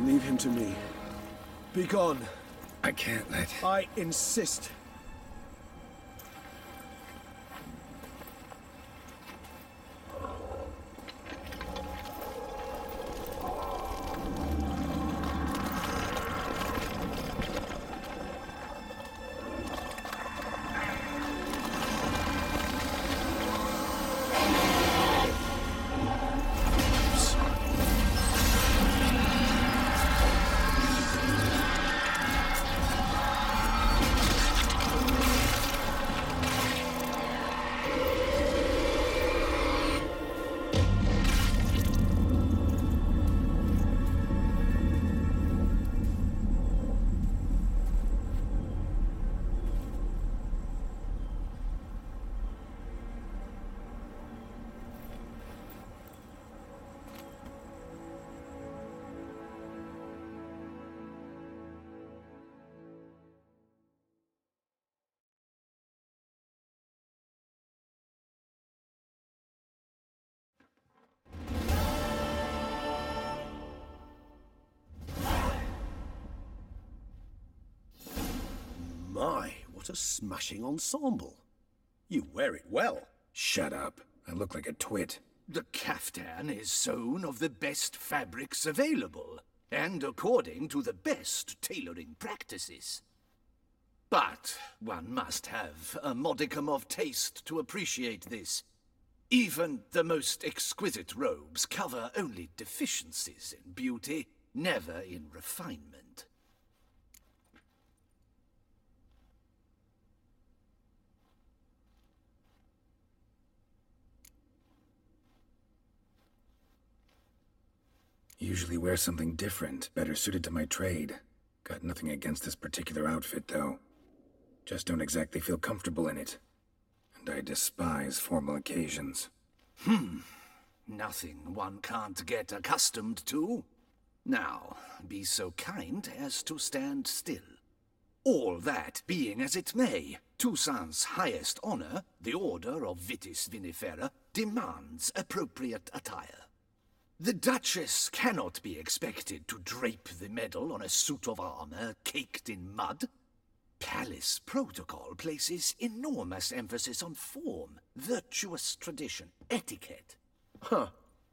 Leave him to me. Be gone. I can't let... I insist. What a smashing ensemble. You wear it well. Shut up. I look like a twit. The caftan is sewn of the best fabrics available, and according to the best tailoring practices. But one must have a modicum of taste to appreciate this. Even the most exquisite robes cover only deficiencies in beauty, never in refinement. Usually wear something different, better suited to my trade. Got nothing against this particular outfit, though. Just don't exactly feel comfortable in it. And I despise formal occasions. Nothing one can't get accustomed to. Now, be so kind as to stand still. All that being as it may, Toussaint's highest honor, the Order of Vitis Vinifera, demands appropriate attire. The Duchess cannot be expected to drape the medal on a suit of armor caked in mud. Palace protocol places enormous emphasis on form, virtuous tradition, etiquette. Huh.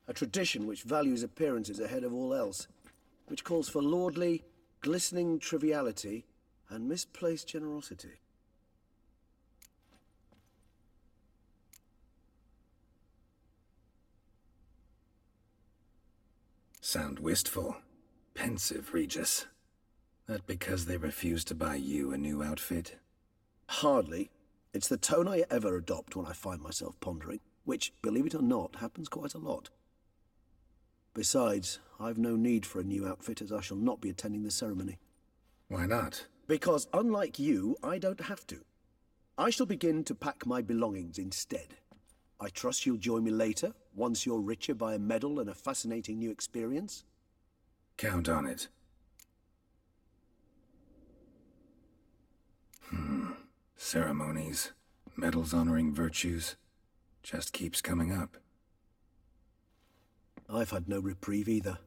A tradition which values appearances ahead of all else. Which calls for lordly, glistening triviality and misplaced generosity. Sound wistful. Pensive, Regis. That because they refuse to buy you a new outfit? Hardly. It's the tone I ever adopt when I find myself pondering, which, believe it or not, happens quite a lot. Besides, I've no need for a new outfit as I shall not be attending the ceremony. Why not? Because unlike you, I don't have to. I shall begin to pack my belongings instead. I trust you'll join me later, once you're richer by a medal and a fascinating new experience? Count on it. Ceremonies, medals honoring virtues, just keeps coming up. I've had no reprieve either.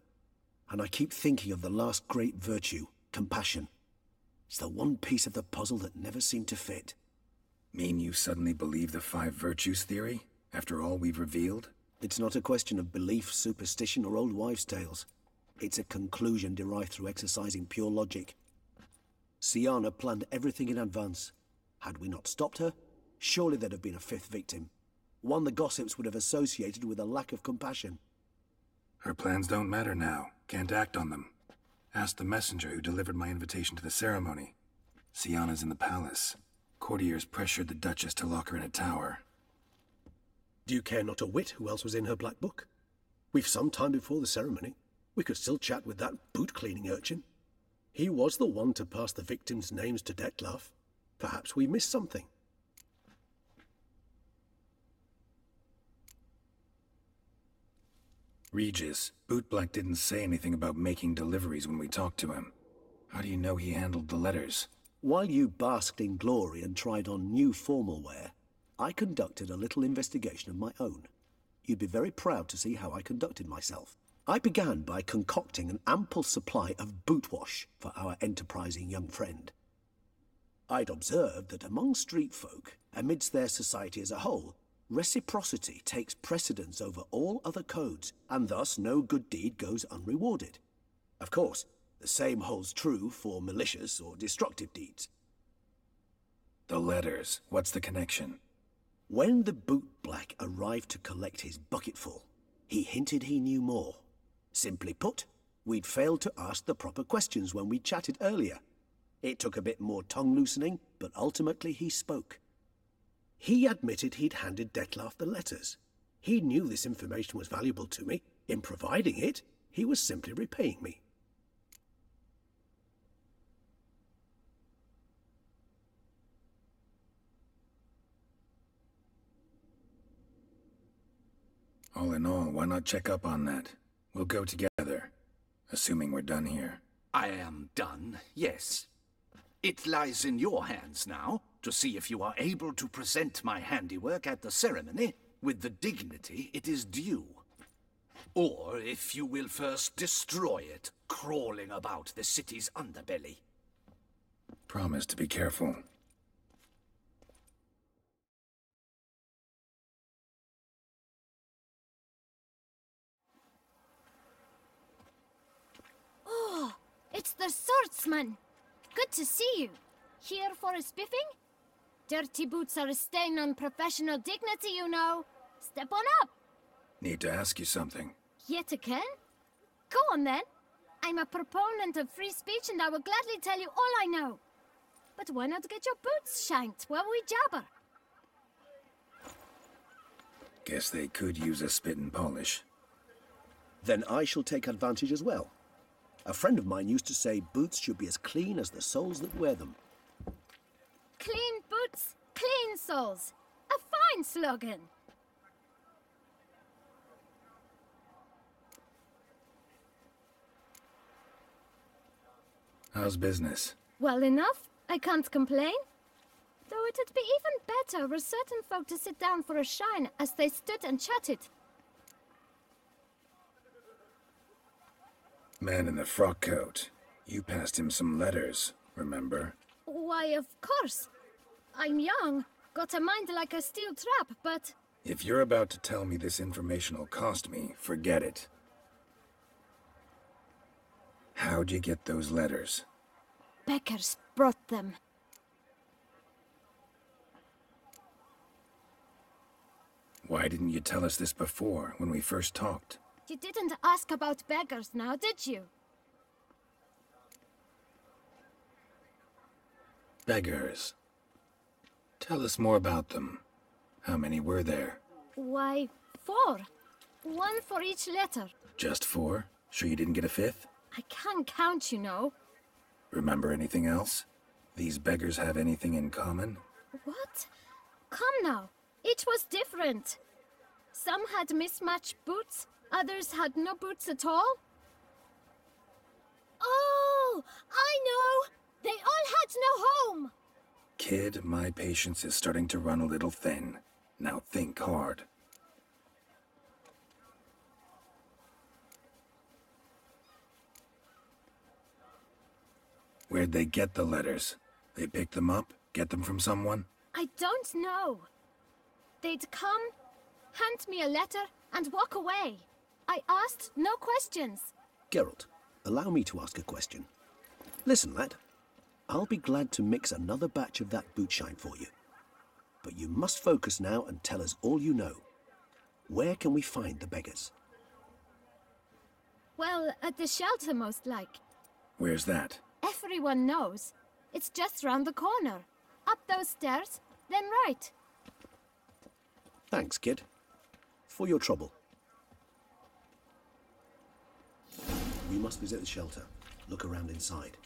And I keep thinking of the last great virtue, compassion. It's the one piece of the puzzle that never seemed to fit. Mean you suddenly believe the 5 virtues theory, after all we've revealed? It's not a question of belief, superstition, or old wives' tales. It's a conclusion derived through exercising pure logic. Siana planned everything in advance. Had we not stopped her, surely there'd have been a 5th victim. One the gossips would have associated with a lack of compassion. Her plans don't matter now. Can't act on them. Ask the messenger who delivered my invitation to the ceremony. Siana's in the palace. Courtiers pressured the Duchess to lock her in a tower. Do you care not a whit who else was in her black book? We've some time before the ceremony. We could still chat with that boot-cleaning urchin. He was the one to pass the victims' names to Detlef. Perhaps we missed something. Regis, Bootblack didn't say anything about making deliveries when we talked to him. How do you know he handled the letters? While you basked in glory and tried on new formal wear, I conducted a little investigation of my own. You'd be very proud to see how I conducted myself. I began by concocting an ample supply of boot wash for our enterprising young friend. I'd observed that among street folk, amidst their society as a whole, reciprocity takes precedence over all other codes, and thus no good deed goes unrewarded. Of course, the same holds true for malicious or destructive deeds. The letters, what's the connection? When the bootblack arrived to collect his bucketful, he hinted he knew more. Simply put, we'd failed to ask the proper questions when we chatted earlier. It took a bit more tongue-loosening, but ultimately he spoke. He admitted he'd handed Detlef the letters. He knew this information was valuable to me. In providing it, he was simply repaying me. All in all, why not check up on that? We'll go together, assuming we're done here. I am done, yes. It lies in your hands now to see if you are able to present my handiwork at the ceremony with the dignity it is due. Or if you will first destroy it, crawling about the city's underbelly. Promise to be careful. the swordsman! Good to see you. Here for a spiffing? Dirty boots are a stain on professional dignity, you know. Step on up. Need to ask you something. Yet again? Go on then. I'm a proponent of free speech and I will gladly tell you all I know. But why not get your boots shined while we jabber? Guess they could use a spit and polish. Then I shall take advantage as well. A friend of mine used to say boots should be as clean as the soles that wear them. Clean boots, clean soles. A fine slogan. How's business? Well enough. I can't complain. Though it'd be even better were certain folk to sit down for a shine as they stood and chatted. Man in the frock coat. You passed him some letters, remember? Why, of course. I'm young, got a mind like a steel trap, but... If you're about to tell me this information'll cost me, forget it. How'd you get those letters? Beggars brought them. Why didn't you tell us this before, when we first talked? You didn't ask about beggars now, did you? Beggars. Tell us more about them. How many were there? Why, 4. 1 for each letter. Just 4? Sure you didn't get a 5th? I can't count, you know. Remember anything else? These beggars have anything in common? What? Come now. Each was different. Some had mismatched boots, others had no boots at all. Oh, I know! They all had no home! Kid, my patience is starting to run a little thin. Now think hard. Where'd they get the letters? They picked them up? Get them from someone? I don't know. They'd come, hand me a letter, and walk away. I asked no questions. Geralt, allow me to ask a question. Listen, lad. I'll be glad to mix another batch of that boot shine for you. But you must focus now and tell us all you know. Where can we find the beggars? Well, at the shelter, most like. Where's that? Everyone knows. It's just round the corner. Up those stairs, then right. Thanks, kid. For your trouble. We must visit the shelter. Look around inside.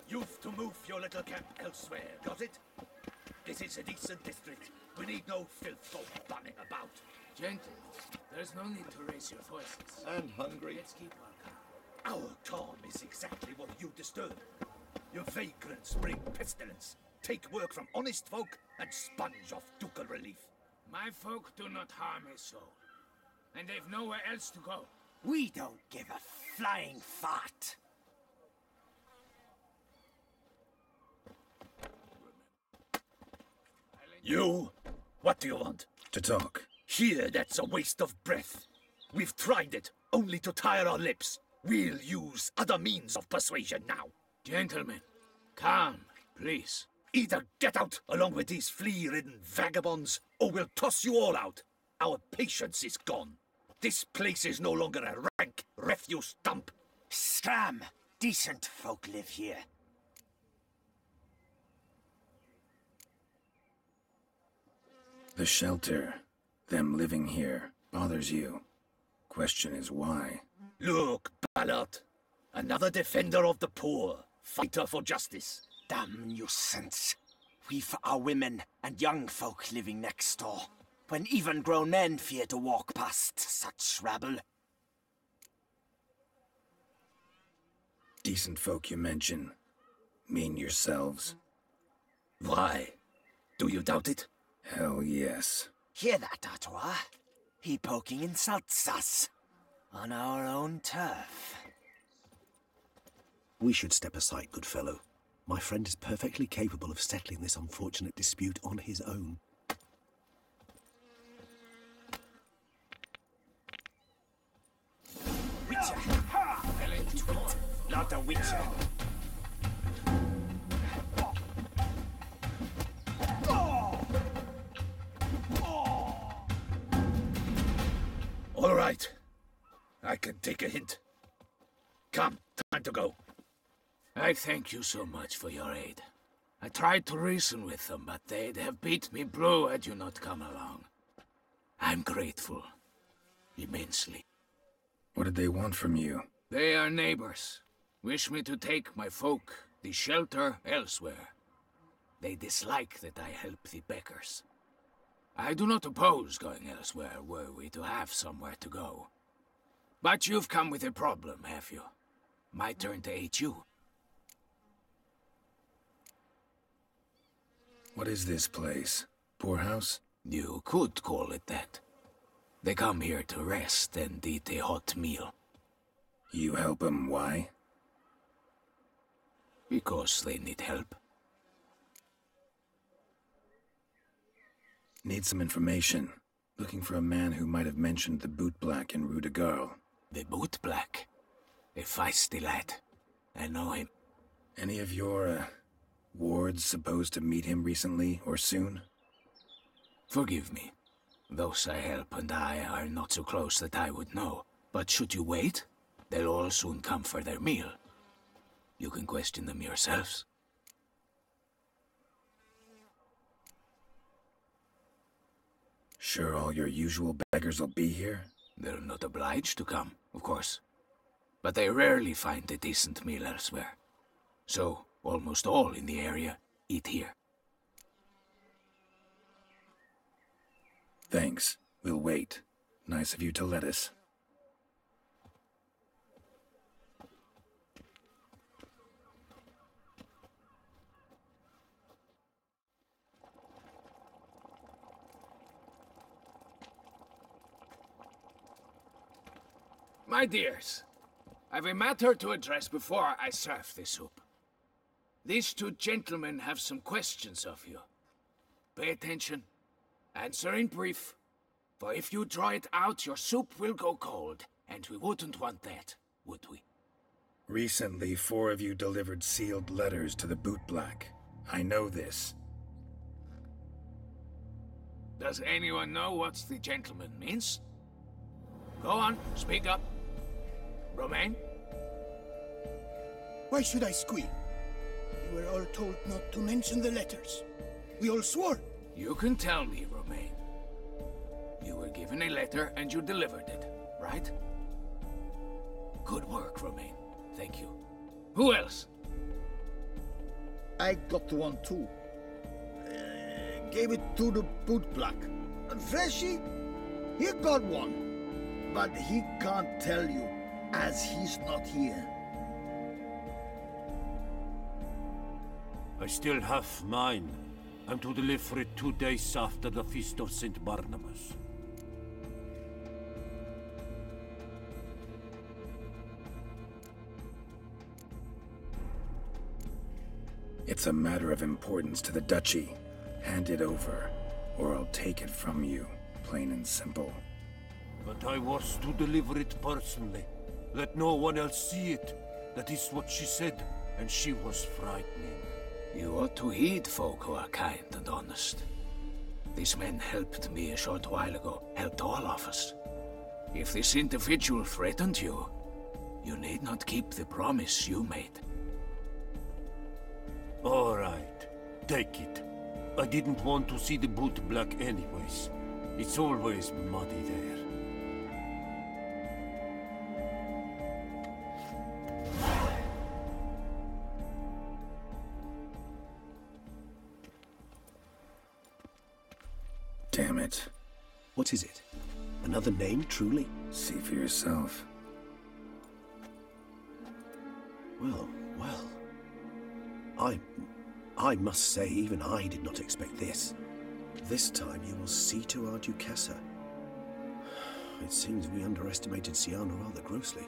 You've to move your little camp elsewhere, got it? This is a decent district. We need no filth folk bunning about. Gentle, there's no need to raise your voices. And hungry. Let's keep our calm. Our calm is exactly what you disturb. Your vagrants bring pestilence. Take work from honest folk and sponge off ducal relief. My folk do not harm his soul. And they've nowhere else to go. We don't give a flying fart. You? What do you want? To talk. Here, that's a waste of breath. We've tried it, only to tire our lips. We'll use other means of persuasion now. Gentlemen, calm, please. Either get out along with these flea-ridden vagabonds, or we'll toss you all out. Our patience is gone. This place is no longer a rank refuse dump. Scram! Decent folk live here. The shelter, them living here, bothers you. Question is why? Look, Ballard. Another defender of the poor. Fighter for justice. Damn nuisance. We've our women and young folk living next door, when even grown men fear to walk past such rabble. Decent folk you mention. Mean yourselves? Why? Do you doubt it? Hell yes. Hear that, Artois? He poking insults us. On our own turf. We should step aside, good fellow. My friend is perfectly capable of settling this unfortunate dispute on his own. Witcher! Not a witcher! All right. I can take a hint. Come, time to go. I thank you so much for your aid. I tried to reason with them, but they'd have beat me blue had you not come along. I'm grateful. Immensely. What did they want from you? They are neighbors. Wish me to take my folk, the shelter, elsewhere. They dislike that I help the beggars. I do not oppose going elsewhere were we to have somewhere to go. But you've come with a problem, have you? My turn to aid you. What is this place? Poorhouse? You could call it that. They come here to rest and eat a hot meal. You help them, why? Because they need help. Need some information. Looking for a man who might have mentioned the boot black in Rue de Garl. The boot black? A feisty lad. I know him. Any of your, wards supposed to meet him recently or soon? Forgive me. Those I help and I are not so close that I would know. But should you wait, they'll all soon come for their meal. You can question them yourselves. Sure all your usual beggars will be here? They're not obliged to come, of course. But they rarely find a decent meal elsewhere. So, almost all in the area eat here. Thanks. We'll wait. Nice of you to let us. My dears, I've a matter to address before I serve the soup. These two gentlemen have some questions of you. Pay attention. Answer in brief. For if you draw it out, your soup will go cold. And we wouldn't want that, would we? Recently, 4 of you delivered sealed letters to the boot black. I know this. Does anyone know what the gentleman means? Go on, speak up. Romain? Why should I squeal? We were all told not to mention the letters. We all swore. You can tell me, Romain. You were given a letter and you delivered it, right? Good work, Romain. Thank you. Who else? I got one too. Gave it to the boot black. And Freshy, he got one. But he can't tell you, as he's not here. I still have mine. I'm to deliver it 2 days after the Feast of St. Barnabas. It's a matter of importance to the duchy. Hand it over, or I'll take it from you, plain and simple. But I was to deliver it personally. Let no one else see it. That is what she said, and she was frightening. You ought to heed folk who are kind and honest. These men helped me a short while ago, helped all of us. If this individual threatened you, you need not keep the promise you made. All right, take it. I didn't want to see the boot black anyways. It's always muddy there. Damn it. What is it? Another name, truly? See for yourself. Well, well. I must say, even I did not expect this. This time you will see to our Duchessa. It seems we underestimated Siana rather grossly.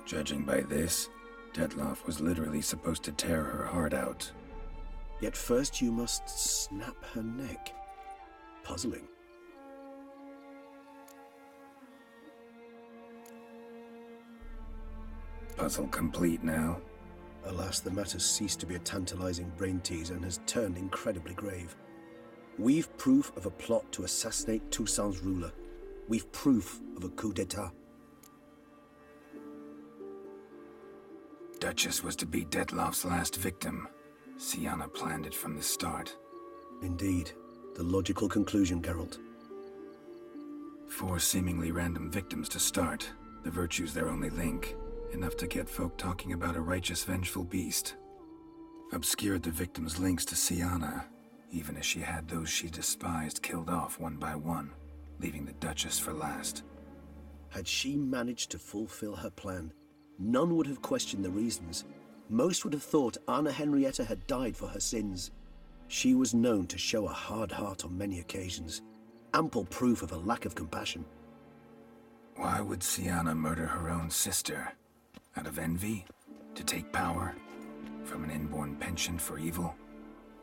Judging by this, Detloff was literally supposed to tear her heart out. Yet first you must snap her neck. Puzzling. Puzzle complete now. Alas, the matter's ceased to be a tantalizing brain teaser and has turned incredibly grave. We've proof of a plot to assassinate Toussaint's ruler. We've proof of a coup d'etat. Duchess was to be Detloff's last victim. Sienna planned it from the start. Indeed. The logical conclusion, Geralt. 4 seemingly random victims to start. The virtue's their only link. Enough to get folk talking about a righteous, vengeful beast. Obscured the victims' links to Sienna, even as she had those she despised killed off one by one, leaving the Duchess for last. Had she managed to fulfill her plan, none would have questioned the reasons. Most would have thought Anna Henrietta had died for her sins. She was known to show a hard heart on many occasions, ample proof of a lack of compassion. Why would Sienna murder her own sister? Out of envy? To take power? From an inborn penchant for evil?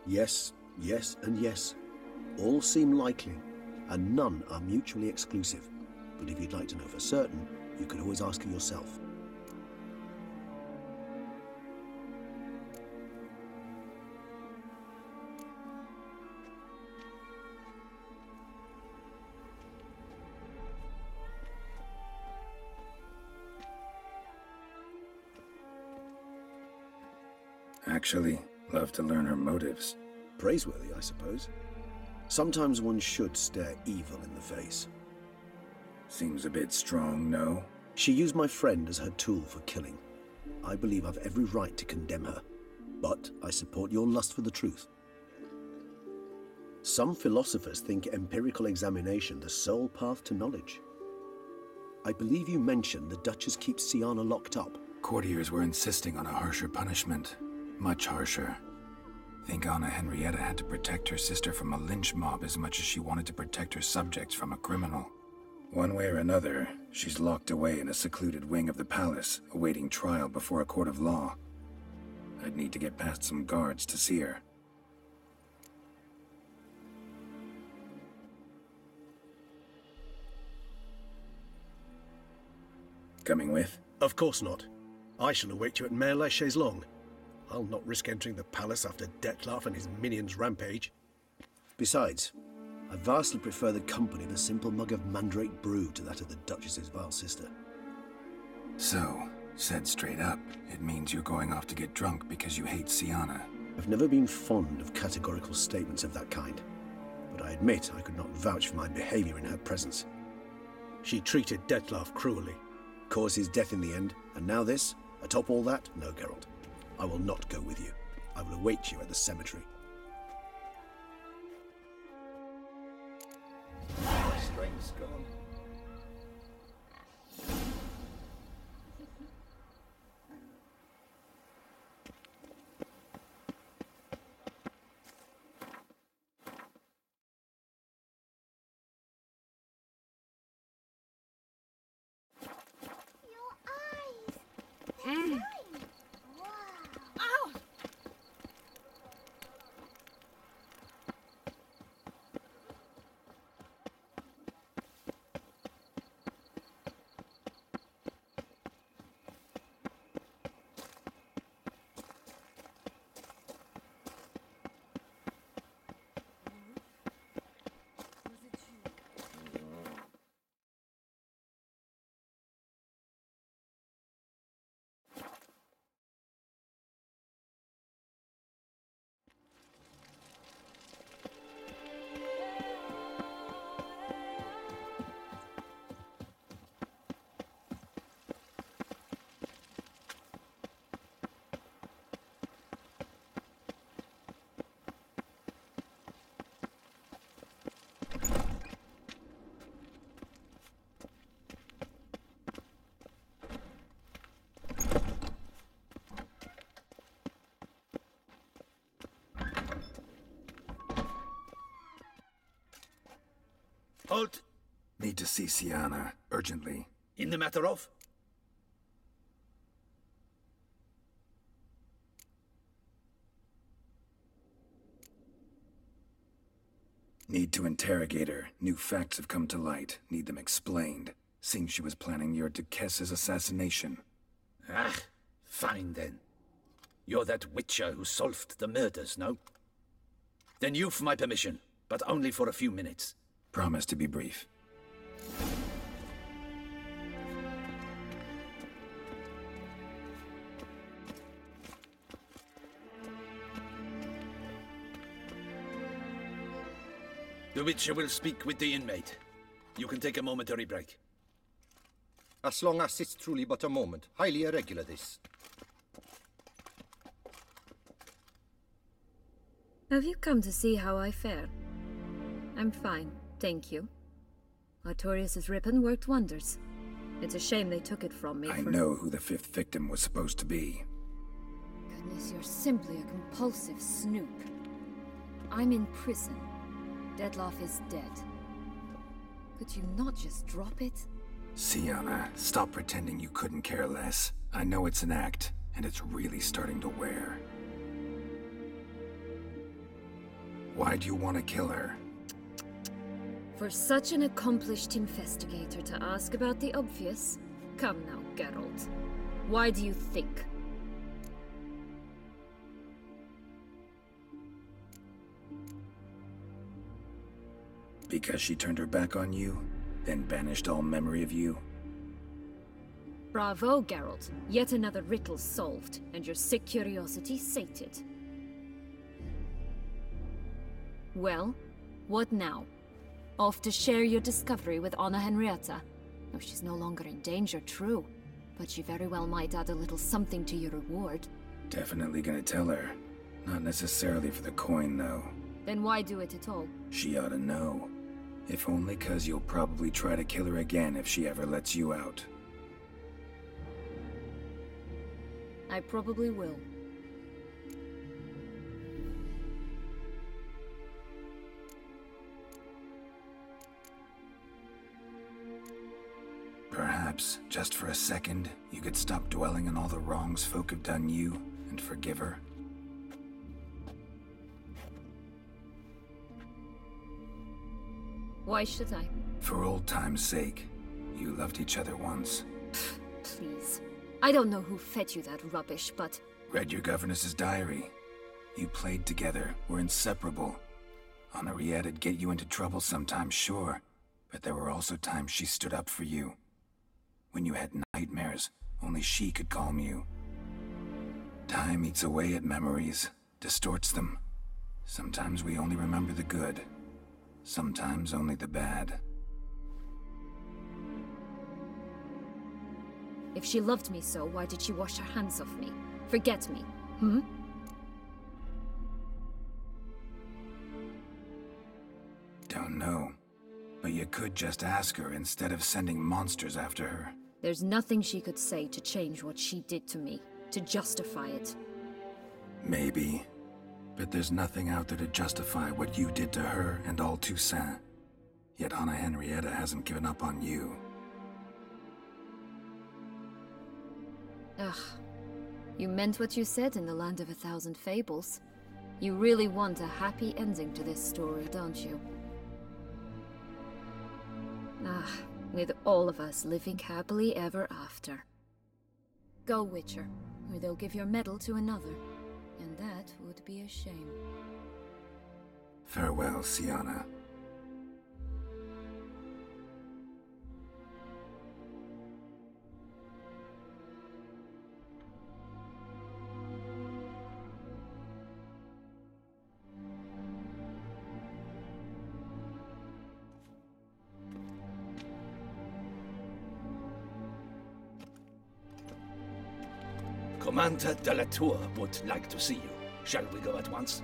Yes, yes, and yes. All seem likely, and none are mutually exclusive. But if you'd like to know for certain, you could always ask her yourself. Actually, love to learn her motives. Praiseworthy, I suppose. Sometimes one should stare evil in the face. Seems a bit strong, no? She used my friend as her tool for killing. I believe I've every right to condemn her. But I support your lust for the truth. Some philosophers think empirical examination the sole path to knowledge. I believe you mentioned the Duchess keeps Sienna locked up. Courtiers were insisting on a harsher punishment. Much harsher. Think Anna Henrietta had to protect her sister from a lynch mob as much as she wanted to protect her subjects from a criminal. One way or another, she's locked away in a secluded wing of the palace, awaiting trial before a court of law. I'd need to get past some guards to see her. Coming with? Of course not. I shall await you at Mare la Chaise-Longue. I'll not risk entering the palace after Detloff and his minions rampage. Besides, I vastly prefer the company of a simple mug of mandrake brew to that of the Duchess's vile sister. So, said straight up, it means you're going off to get drunk because you hate Sienna. I've never been fond of categorical statements of that kind, but I admit I could not vouch for my behavior in her presence. She treated Detloff cruelly, caused his death in the end, and now this? Atop all that? No, Geralt. I will not go with you. I will await you at the cemetery. Strength's gone. Halt! Need to see Sienna, urgently. In the matter of? Need to interrogate her. New facts have come to light. Need them explained. Seems she was planning your Duchess's assassination. Ah, fine then. You're that witcher who solved the murders, no? Then you've my permission, but only for a few minutes. Promise to be brief. The witcher will speak with the inmate. You can take a momentary break. As long as it's truly but a moment. Highly irregular, this. Have you come to see how I fare? I'm fine, thank you. Artorius' ribbon worked wonders. It's a shame they took it from me. I know who the 5th victim was supposed to be. Goodness, you're simply a compulsive snoop. I'm in prison. Dettlaff is dead. Could you not just drop it? Sienna, stop pretending you couldn't care less. I know it's an act, and it's really starting to wear. Why do you want to kill her? For such an accomplished investigator to ask about the obvious? Come now, Geralt. Why do you think? Because she turned her back on you, then banished all memory of you? Bravo, Geralt. Yet another riddle solved, and your sick curiosity sated. Well, what now? Off to share your discovery with Anna Henrietta? No, she's no longer in danger, true. But she very well might add a little something to your reward. Definitely gonna tell her. Not necessarily for the coin, though. Then why do it at all? She ought to know. If only 'cause you'll probably try to kill her again if she ever lets you out. I probably will. Perhaps, just for a second, you could stop dwelling on all the wrongs folk have done you and forgive her. Why should I? For old time's sake. You loved each other once. Please. I don't know who fed you that rubbish, but... Read your governess's diary. You played together, were inseparable. Henriette'd get you into trouble sometimes, sure. But there were also times she stood up for you. When you had nightmares, only she could calm you. Time eats away at memories, distorts them. Sometimes we only remember the good. Sometimes only the bad. If she loved me so, why did she wash her hands off me? Forget me, hmm? Don't know. But you could just ask her instead of sending monsters after her. There's nothing she could say to change what she did to me, to justify it. Maybe. But there's nothing out there to justify what you did to her and all Toussaint. Yet Anna Henrietta hasn't given up on you. Ugh. You meant what you said in the Land of a Thousand Fables. You really want a happy ending to this story, don't you? Ah, with all of us living happily ever after. Go, Witcher, or they'll give your medal to another. And that would be a shame. Farewell, Sienna. Commander de la Tour would like to see you. Shall we go at once?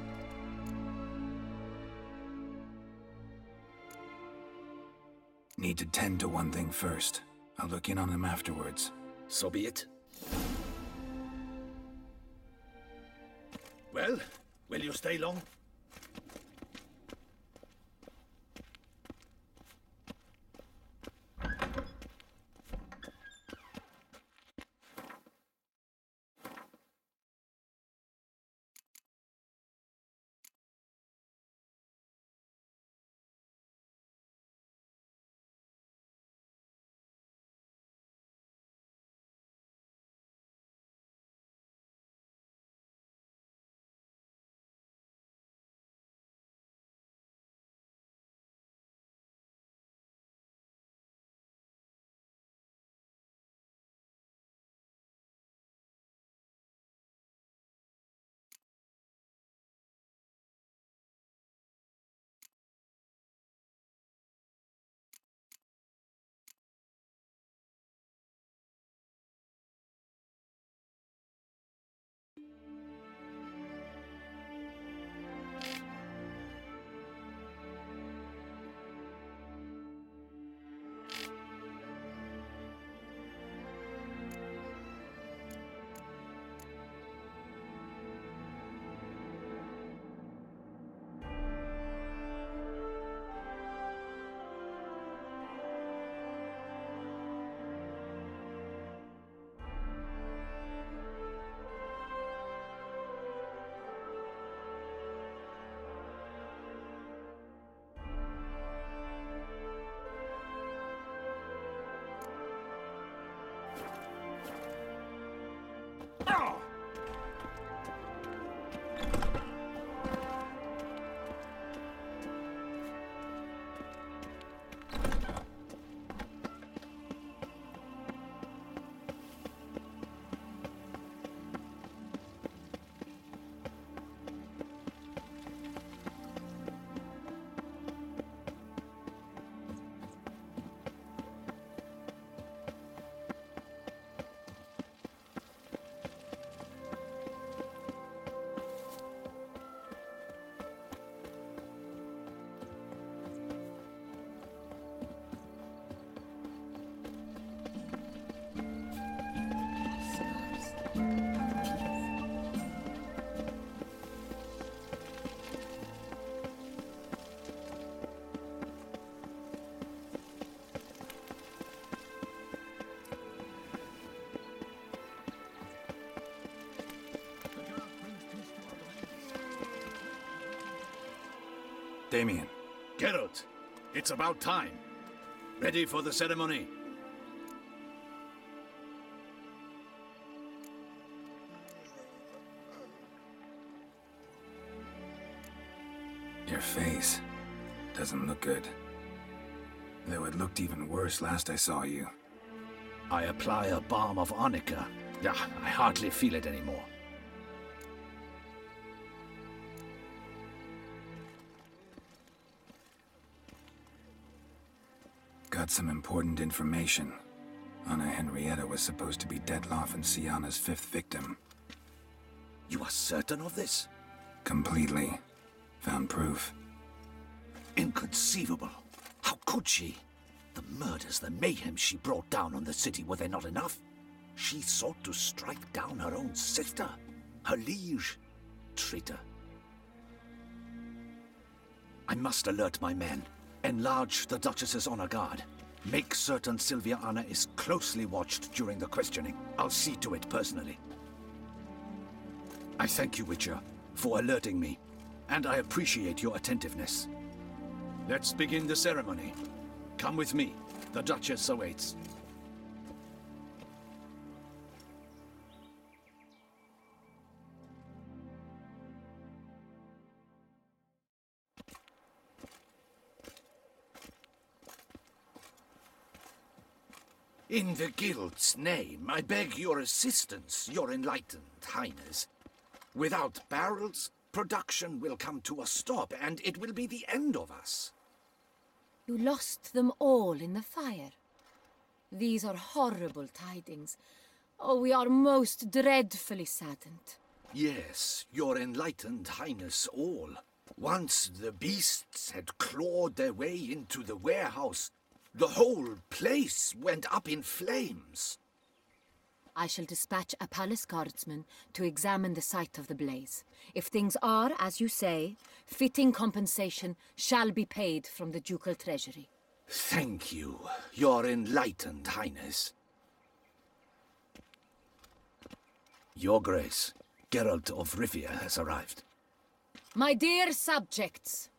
Need to tend to one thing first. I'll look in on him afterwards. So be it. Well, will you stay long? Damien. Geralt, it's about time. Ready for the ceremony? Your face doesn't look good. Though it looked even worse last I saw you. I apply a balm of arnica. Yeah, I hardly feel it anymore. Got some important information. Anna Henrietta was supposed to be Detloff and Sienna's 5th victim. You are certain of this? Completely. Found proof. Inconceivable. How could she? The murders, the mayhem she brought down on the city, were they not enough? She sought to strike down her own sister, her liege. Traitor. I must alert my men. Enlarge the Duchess's honor guard. Make certain Sylvia Anna is closely watched during the questioning. I'll see to it personally. I thank you, Witcher, for alerting me, and I appreciate your attentiveness. Let's begin the ceremony. Come with me. The Duchess awaits. In the Guild's name, I beg your assistance, your enlightened highness. Without barrels, production will come to a stop, and it will be the end of us. You lost them all in the fire. These are horrible tidings. Oh, we are most dreadfully saddened. Yes, your enlightened highness all. Once the beasts had clawed their way into the warehouse, the whole place went up in flames. I shall dispatch a palace guardsman to examine the site of the blaze. If things are, as you say, fitting compensation shall be paid from the ducal treasury. Thank you, your enlightened highness. Your Grace, Geralt of Rivia has arrived. My dear subjects,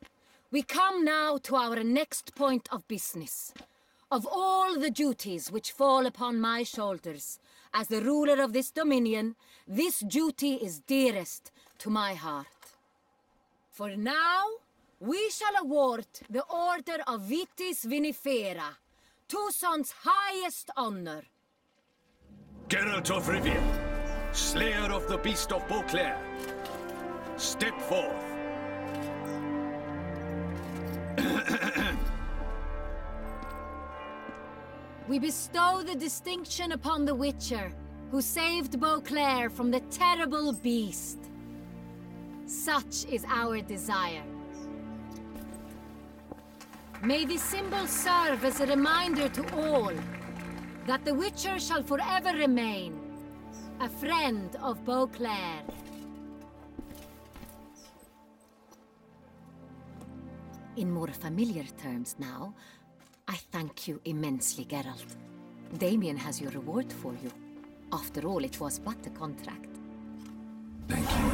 we come now to our next point of business. Of all the duties which fall upon my shoulders, as the ruler of this dominion, this duty is dearest to my heart. For now, we shall award the Order of Vitis Vinifera, Toussaint's highest honor. Geralt of Rivia, slayer of the beast of Beauclair, step forth. We bestow the distinction upon the Witcher, who saved Beauclair from the terrible beast. Such is our desire. May this symbol serve as a reminder to all that the Witcher shall forever remain a friend of Beauclair. In more familiar terms now, I thank you immensely, Geralt. Damien has your reward for you. After all, it was but a contract. Thank you.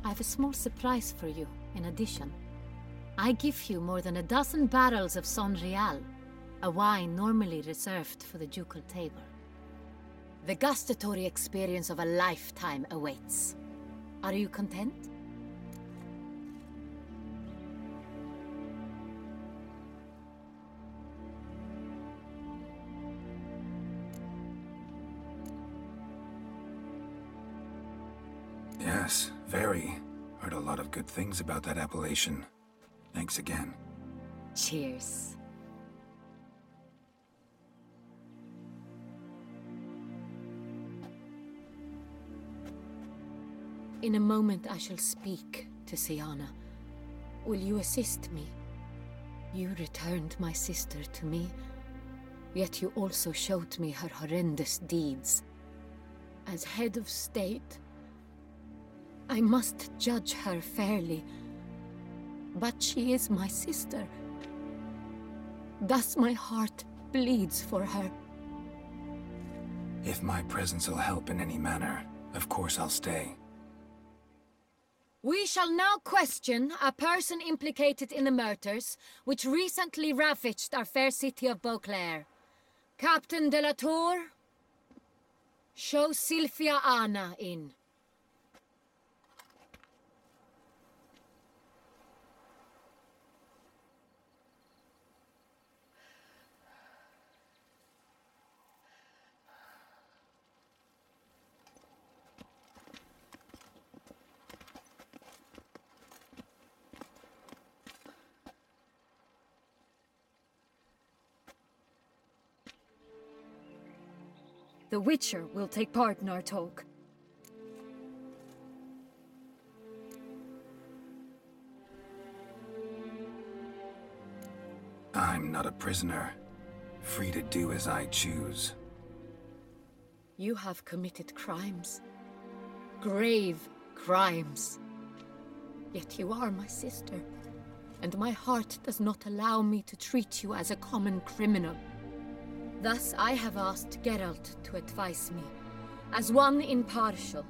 I have a small surprise for you, in addition. I give you more than a dozen barrels of Son Real, a wine normally reserved for the ducal table. The gustatory experience of a lifetime awaits. Are you content? Yes, very. Heard a lot of good things about that appellation. Thanks again. Cheers. In a moment I shall speak to Sienna. Will you assist me? You returned my sister to me, yet you also showed me her horrendous deeds. As head of state, I must judge her fairly, but she is my sister. Thus my heart bleeds for her. If my presence will help in any manner, of course I'll stay. We shall now question a person implicated in the murders which recently ravaged our fair city of Beauclair. Captain de la Tour, show Sylvia Anna in. The Witcher will take part in our talk. I'm not a prisoner, free to do as I choose. You have committed crimes. Grave crimes. Yet you are my sister, and my heart does not allow me to treat you as a common criminal. Thus I have asked Geralt to advise me, as one impartial.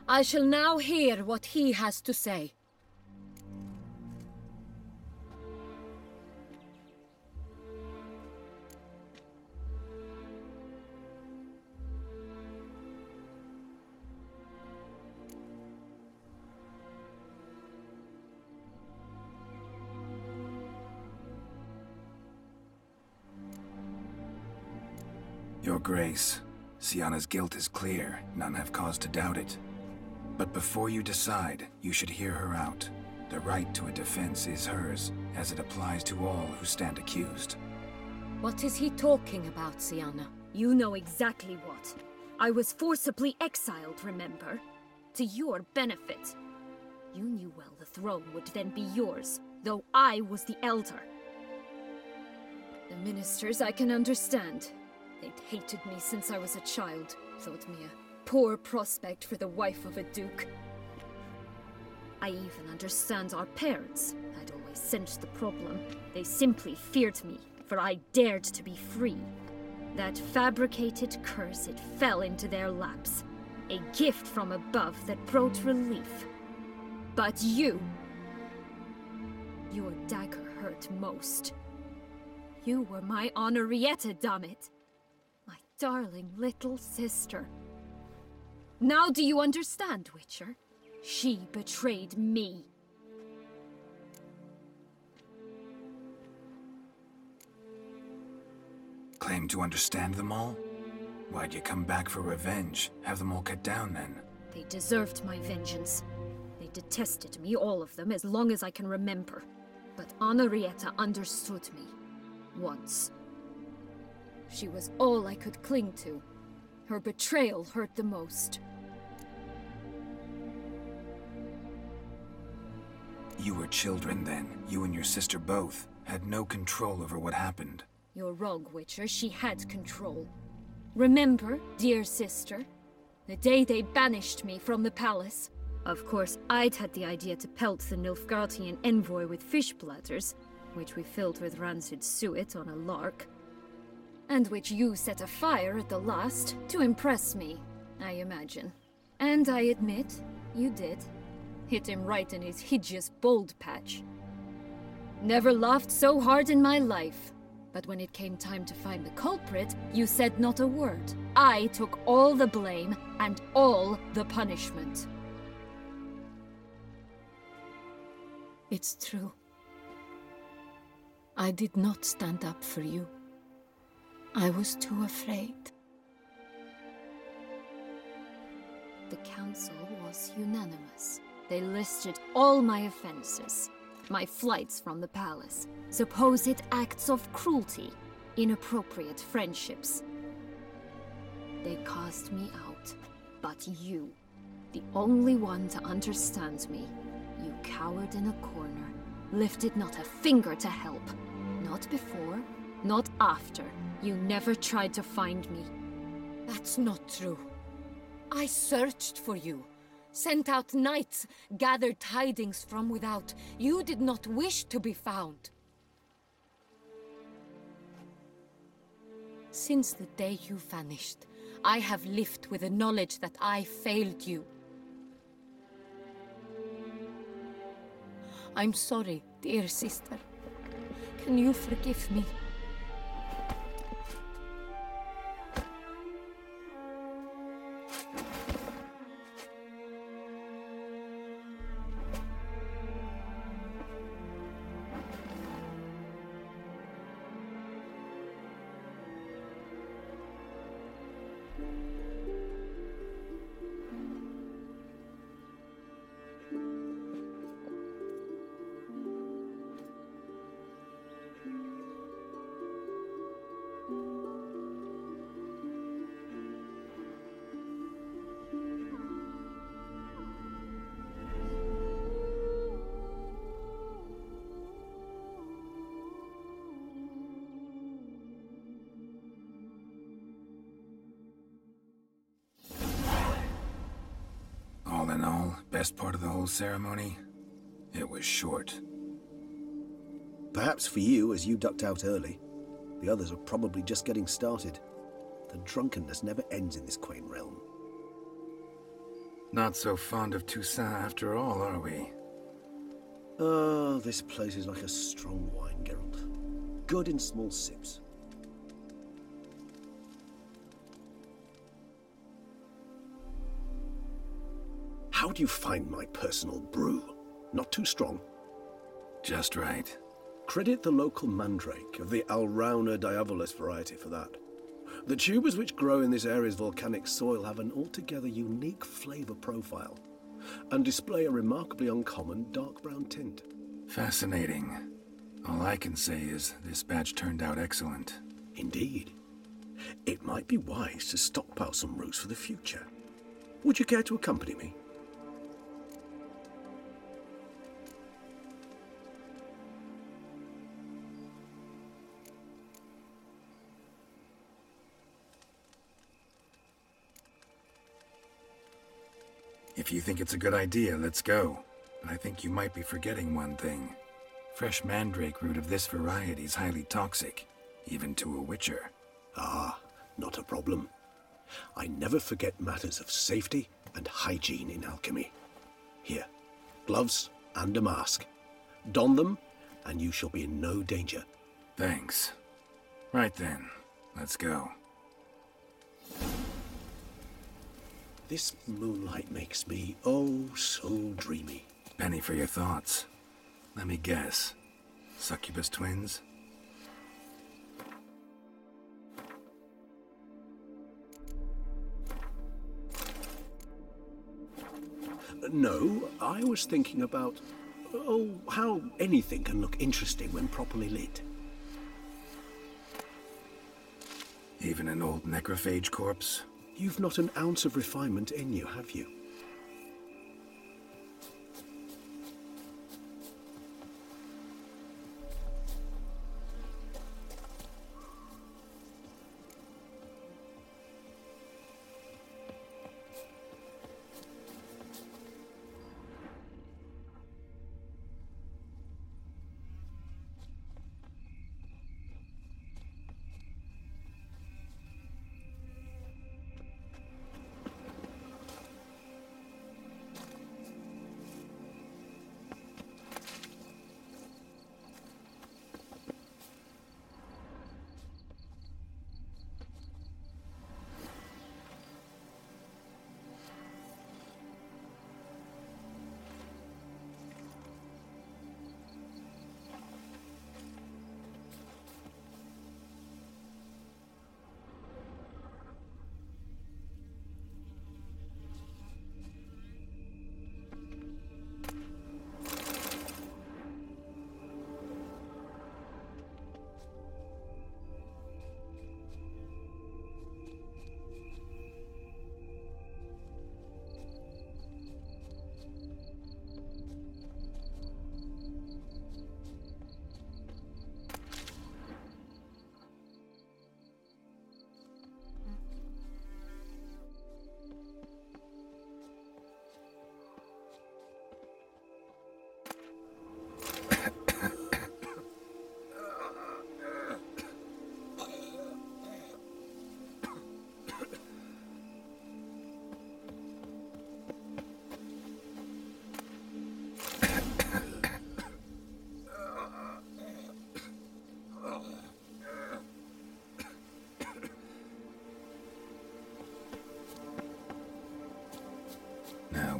I shall now hear what he has to say. Your Grace, Sienna's guilt is clear. None have cause to doubt it. But before you decide, you should hear her out. The right to a defense is hers, as it applies to all who stand accused. What is he talking about, Sienna? You know exactly what. I was forcibly exiled, remember? To your benefit. You knew well the throne would then be yours, though I was the elder. The ministers I can understand. They'd hated me since I was a child, thought me a poor prospect for the wife of a duke. I even understand our parents. I'd always sensed the problem. They simply feared me, for I dared to be free. That fabricated curse, it fell into their laps. A gift from above that brought relief. But you... your dagger hurt most. You were my Henrietta, dammit. My darling little sister. Now do you understand, Witcher? She betrayed me. Claim to understand them all? Why'd you come back for revenge? Have them all cut down, then? They deserved my vengeance. They detested me, all of them, as long as I can remember. But Henrietta understood me. Once. She was all I could cling to. Her betrayal hurt the most. You were children then. You and your sister both had no control over what happened. You're wrong, Witcher. She had control. Remember, dear sister, the day they banished me from the palace? Of course, I'd had the idea to pelt the Nilfgaardian envoy with fish bladders, which we filled with rancid suet on a lark, and which you set afire at the last to impress me, I imagine. And I admit, you did. Hit him right in his hideous bald patch. Never laughed so hard in my life. But when it came time to find the culprit, you said not a word. I took all the blame and all the punishment. It's true. I did not stand up for you. I was too afraid. The council was unanimous. They listed all my offenses. My flights from the palace, supposed acts of cruelty, inappropriate friendships. They cast me out, but you, the only one to understand me, you cowered in a corner, lifted not a finger to help. Not before, not after. You never tried to find me. That's not true. I searched for you. Sent out knights, gathered tidings from without. You did not wish to be found. Since the day you vanished, I have lived with the knowledge that I failed you. I'm sorry, dear sister. Can you forgive me? All in all, best part of the whole ceremony? It was short. Perhaps for you, as you ducked out early. The others are probably just getting started. The drunkenness never ends in this quaint realm. Not so fond of Toussaint after all, are we? Ah, this place is like a strong wine, Geralt. Good in small sips. How do you find my personal brew? Not too strong? Just right. Credit the local mandrake of the Alrauna diabolus variety for that. The tubers which grow in this area's volcanic soil have an altogether unique flavor profile and display a remarkably uncommon dark brown tint. Fascinating. All I can say is this batch turned out excellent. Indeed. It might be wise to stockpile some roots for the future. Would you care to accompany me? If you think it's a good idea, let's go. But I think you might be forgetting one thing. Fresh mandrake root of this variety is highly toxic, even to a witcher. Ah, not a problem. I never forget matters of safety and hygiene in alchemy. Here, gloves and a mask. Don them, and you shall be in no danger. Thanks. Right then, let's go. This moonlight makes me, oh, so dreamy. Penny for your thoughts. Let me guess. Succubus twins? No, I was thinking about, oh, how anything can look interesting when properly lit. Even an old necrophage corpse? You've not an ounce of refinement in you, have you?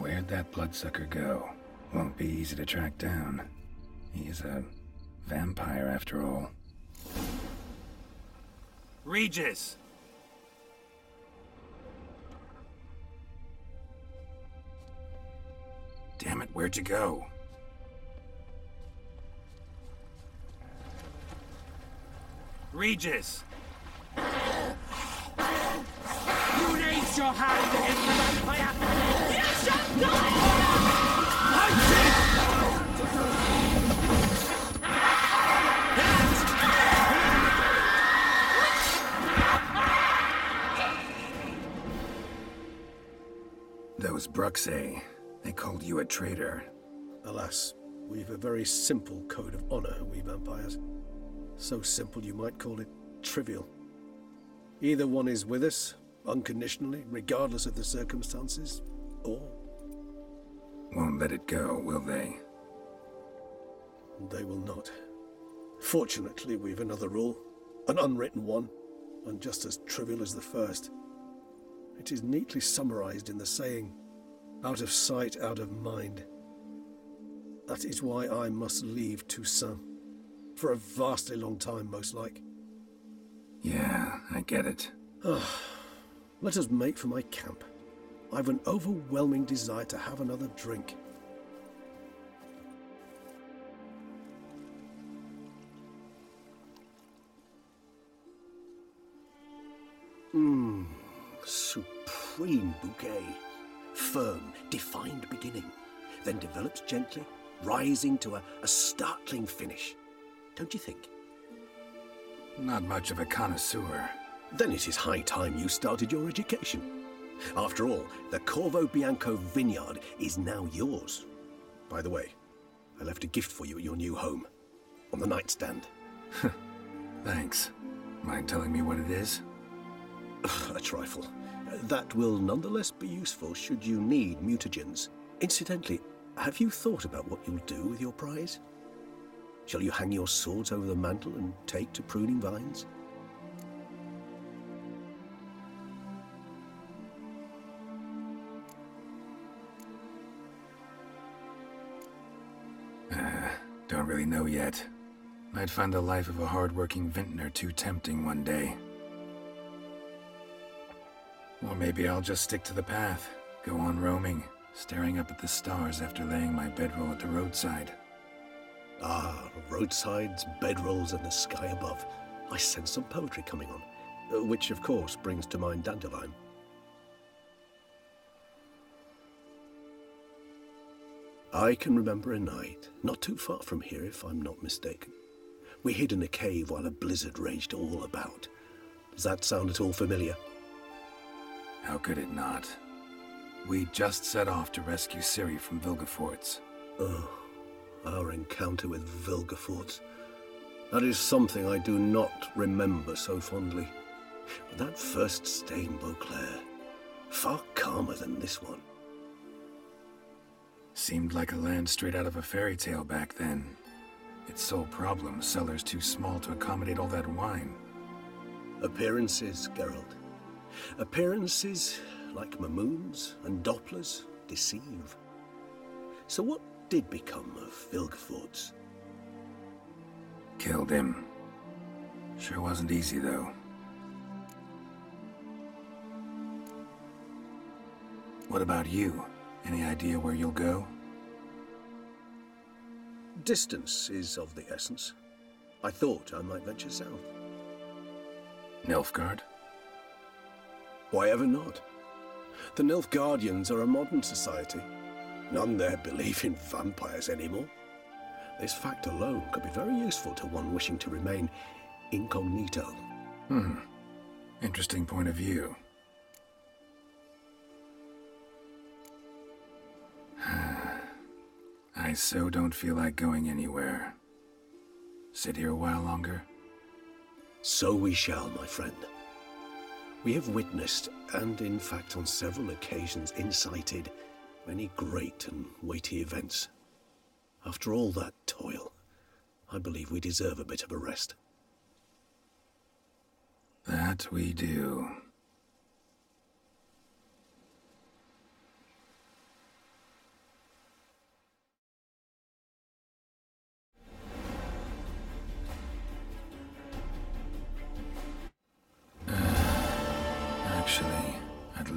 where'd that bloodsucker go? Won't be easy to track down. He's a vampire after all. Regis! Damn it, where'd you go? Regis! You raise your hand against the vampire! You shall die! Those Bruxay, they called you a traitor. Alas, we've a very simple code of honor, we vampires. So simple you might call it trivial. Either one is with us, unconditionally, regardless of the circumstances, or... Won't let it go, will they? They will not. Fortunately, we've another rule, an unwritten one, and just as trivial as the first. It is neatly summarized in the saying, out of sight, out of mind. That is why I must leave Toussaint. For a vastly long time, most like. Yeah, I get it. Let us make for my camp. I've an overwhelming desire to have another drink. Supreme bouquet. Firm, defined beginning, then develops gently, rising to a startling finish. Don't you think? Not much of a connoisseur. Then it is high time you started your education. After all, the Corvo Bianco vineyard is now yours. By the way, I left a gift for you at your new home. On the nightstand. Thanks. Mind telling me what it is? A trifle. That will nonetheless be useful should you need mutagens. Incidentally, have you thought about what you'll do with your prize? Shall you hang your swords over the mantle and take to pruning vines? Don't really know yet. Might find the life of a hard-working vintner too tempting one day. Or maybe I'll just stick to the path, go on roaming, staring up at the stars after laying my bedroll at the roadside. Ah, roadsides, bedrolls, and the sky above. I sense some poetry coming on, which of course brings to mind Dandelion. I can remember a night, not too far from here if I'm not mistaken. We hid in a cave while a blizzard raged all about. Does that sound at all familiar? How could it not? We just set off to rescue Ciri from Vilgefortz. Oh, our encounter with Vilgefortz. That is something I do not remember so fondly. But that first stay in Beauclair, far calmer than this one. Seemed like a land straight out of a fairy tale back then. Its sole problem, cellars too small to accommodate all that wine. Appearances, Geralt. Appearances, like Mamoons and Dopplers, deceive. So what did become of Vilgefortz? Killed him. Sure wasn't easy, though. What about you? Any idea where you'll go? Distance is of the essence. I thought I might venture south. Nilfgaard? Why ever not? The Nilfgaardians are a modern society. None there believe in vampires anymore. This fact alone could be very useful to one wishing to remain incognito. Interesting point of view. I so don't feel like going anywhere. Sit here a while longer? So we shall, my friend. We have witnessed, and in fact on several occasions incited, many great and weighty events. After all that toil, I believe we deserve a bit of a rest. That we do.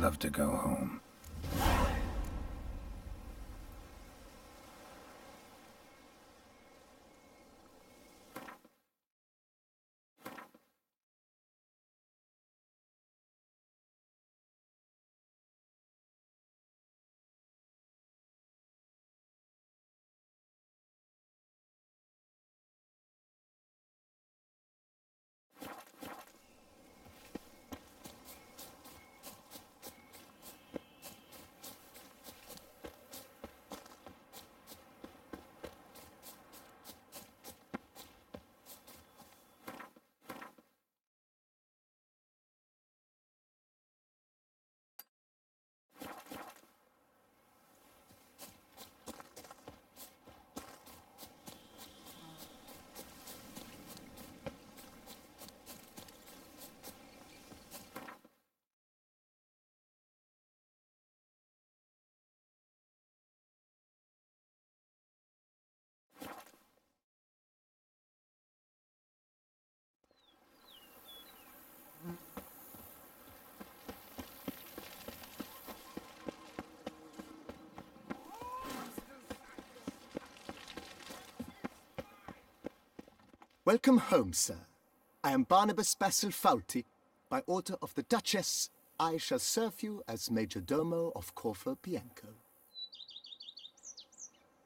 love to go home. Welcome home, sir. I am Barnabas Basil Faulty. By order of the Duchess, I shall serve you as Major Domo of Corfu Bianco.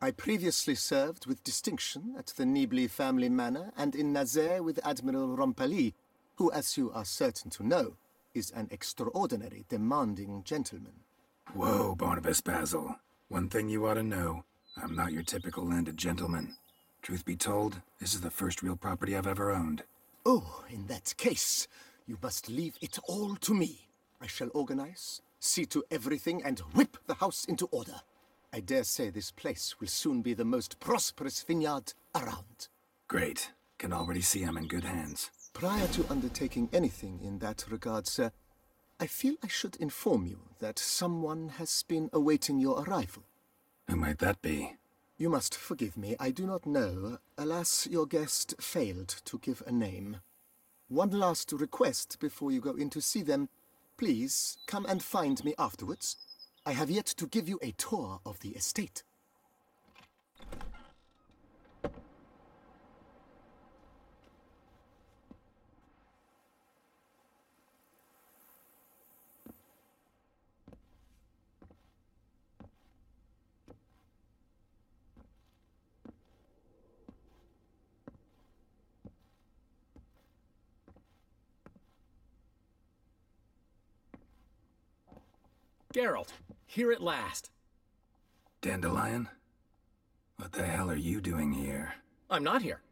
I previously served with distinction at the Nibli family manor and in Nazaire with Admiral Rompali, who, as you are certain to know, is an extraordinary, demanding gentleman. Whoa, Barnabas Basil. One thing you ought to know. I'm not your typical landed gentleman. Truth be told, this is the first real property I've ever owned. Oh, in that case, you must leave it all to me. I shall organize, see to everything, and whip the house into order. I dare say this place will soon be the most prosperous vineyard around. Great. Can already see I'm in good hands. Prior to undertaking anything in that regard, sir, I feel I should inform you that someone has been awaiting your arrival. Who might that be? You must forgive me, I do not know. Alas, your guest failed to give a name. One last request before you go in to see them. Please, come and find me afterwards. I have yet to give you a tour of the estate. Geralt, here at last. Dandelion? What the hell are you doing here? I'm not here.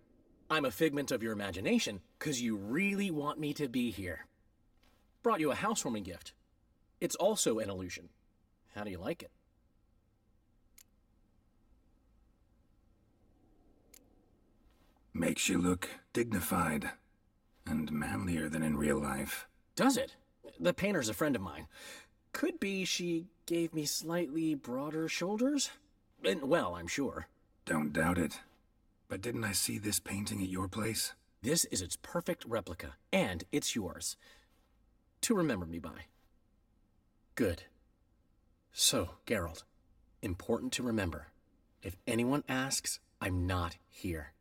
I'm a figment of your imagination, 'cause you really want me to be here. Brought you a housewarming gift. It's also an illusion. How do you like it? Makes you look dignified and manlier than in real life. Does it? The painter's a friend of mine. Could be she gave me slightly broader shoulders? And, well, I'm sure. Don't doubt it. But didn't I see this painting at your place? This is its perfect replica, and it's yours. To remember me by. Good. So, Geralt, important to remember. If anyone asks, I'm not here.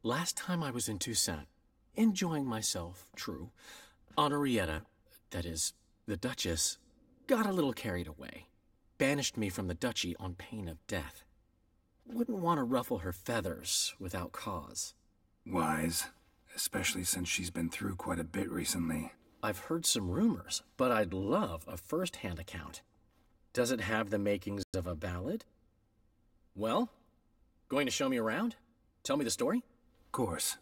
Last time I was in Toussaint, enjoying myself, true, Henrietta, that is, the Duchess, got a little carried away. Banished me from the duchy on pain of death. Wouldn't want to ruffle her feathers without cause. Wise, especially since she's been through quite a bit recently. I've heard some rumors, but I'd love a first-hand account. Does it have the makings of a ballad? Well, going to show me around? Tell me the story? Of course.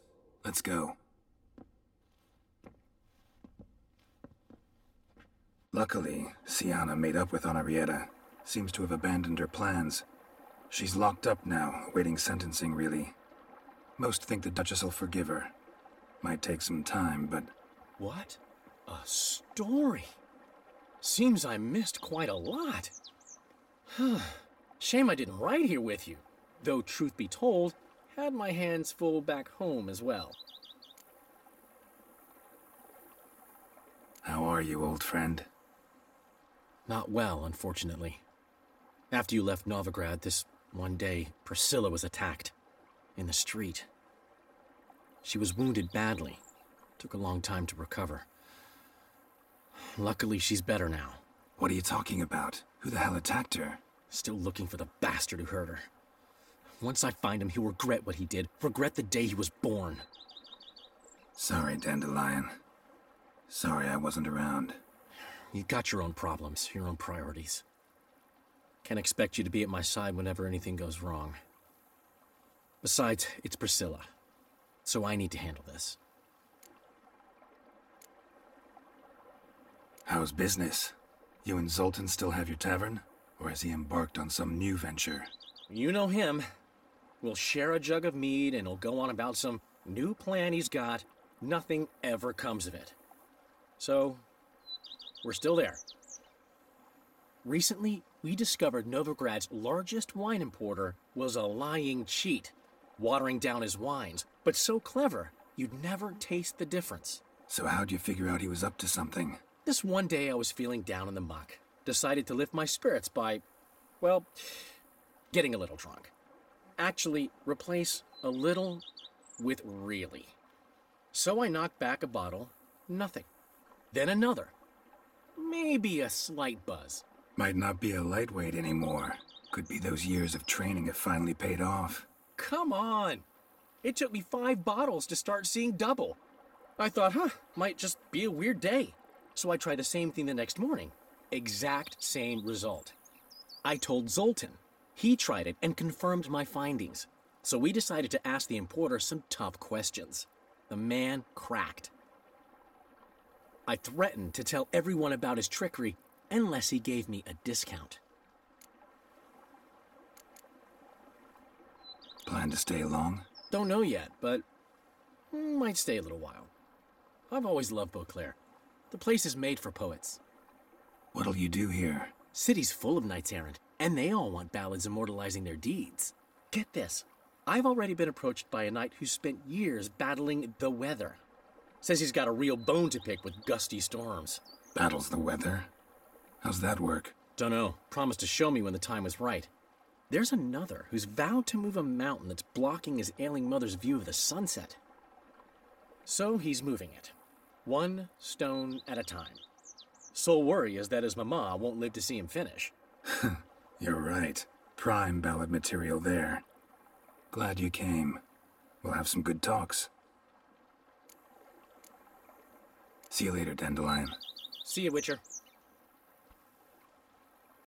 Let's go. Luckily, Sienna made up with Henrietta. Seems to have abandoned her plans. She's locked up now, awaiting sentencing, really. Most think the Duchess will forgive her. Might take some time, but... What? A story? Seems I missed quite a lot. Shame I didn't ride here with you. Though, truth be told, had my hands full back home as well. How are you, old friend? Not well, unfortunately. After you left Novigrad, this one day, Priscilla was attacked. In the street. She was wounded badly. Took a long time to recover. Luckily, she's better now. What are you talking about? Who the hell attacked her? Still looking for the bastard who hurt her. Once I find him, he'll regret what he did. Regret the day he was born. Sorry, Dandelion. Sorry I wasn't around. You've got your own problems, your own priorities. Can't expect you to be at my side whenever anything goes wrong. Besides, it's Priscilla. So I need to handle this. How's business? You and Zoltan still have your tavern? Or has he embarked on some new venture? You know him. We'll share a jug of mead and he'll go on about some new plan he's got. Nothing ever comes of it. So, we're still there. Recently, we discovered Novigrad's largest wine importer was a lying cheat, watering down his wines, but so clever, you'd never taste the difference. So how'd you figure out he was up to something? This one day I was feeling down in the muck. Decided to lift my spirits by, well, getting a little drunk. Actually, replace a little with really. So I knocked back a bottle, nothing. Then another. Maybe a slight buzz. Might not be a lightweight anymore. Could be those years of training have finally paid off. Come on! It took me 5 bottles to start seeing double. I thought, might just be a weird day. So I tried the same thing the next morning. Exact same result. I told Zoltan. He tried it and confirmed my findings. So we decided to ask the importer some tough questions. The man cracked. I threatened to tell everyone about his trickery unless he gave me a discount. Plan to stay long? Don't know yet, but might stay a little while. I've always loved Beauclair. The place is made for poets. What'll you do here? City's full of knights errant, and they all want ballads immortalizing their deeds. Get this. I've already been approached by a knight who spent years battling the weather. Says he's got a real bone to pick with gusty storms. Battles the weather? How's that work? Dunno. Promised to show me when the time was right. There's another who's vowed to move a mountain that's blocking his ailing mother's view of the sunset. So he's moving it. 1 stone at a time. Sole worry is that his mama won't live to see him finish. You're right. Prime ballad material there. Glad you came. We'll have some good talks. See you later, Dandelion. See you, Witcher.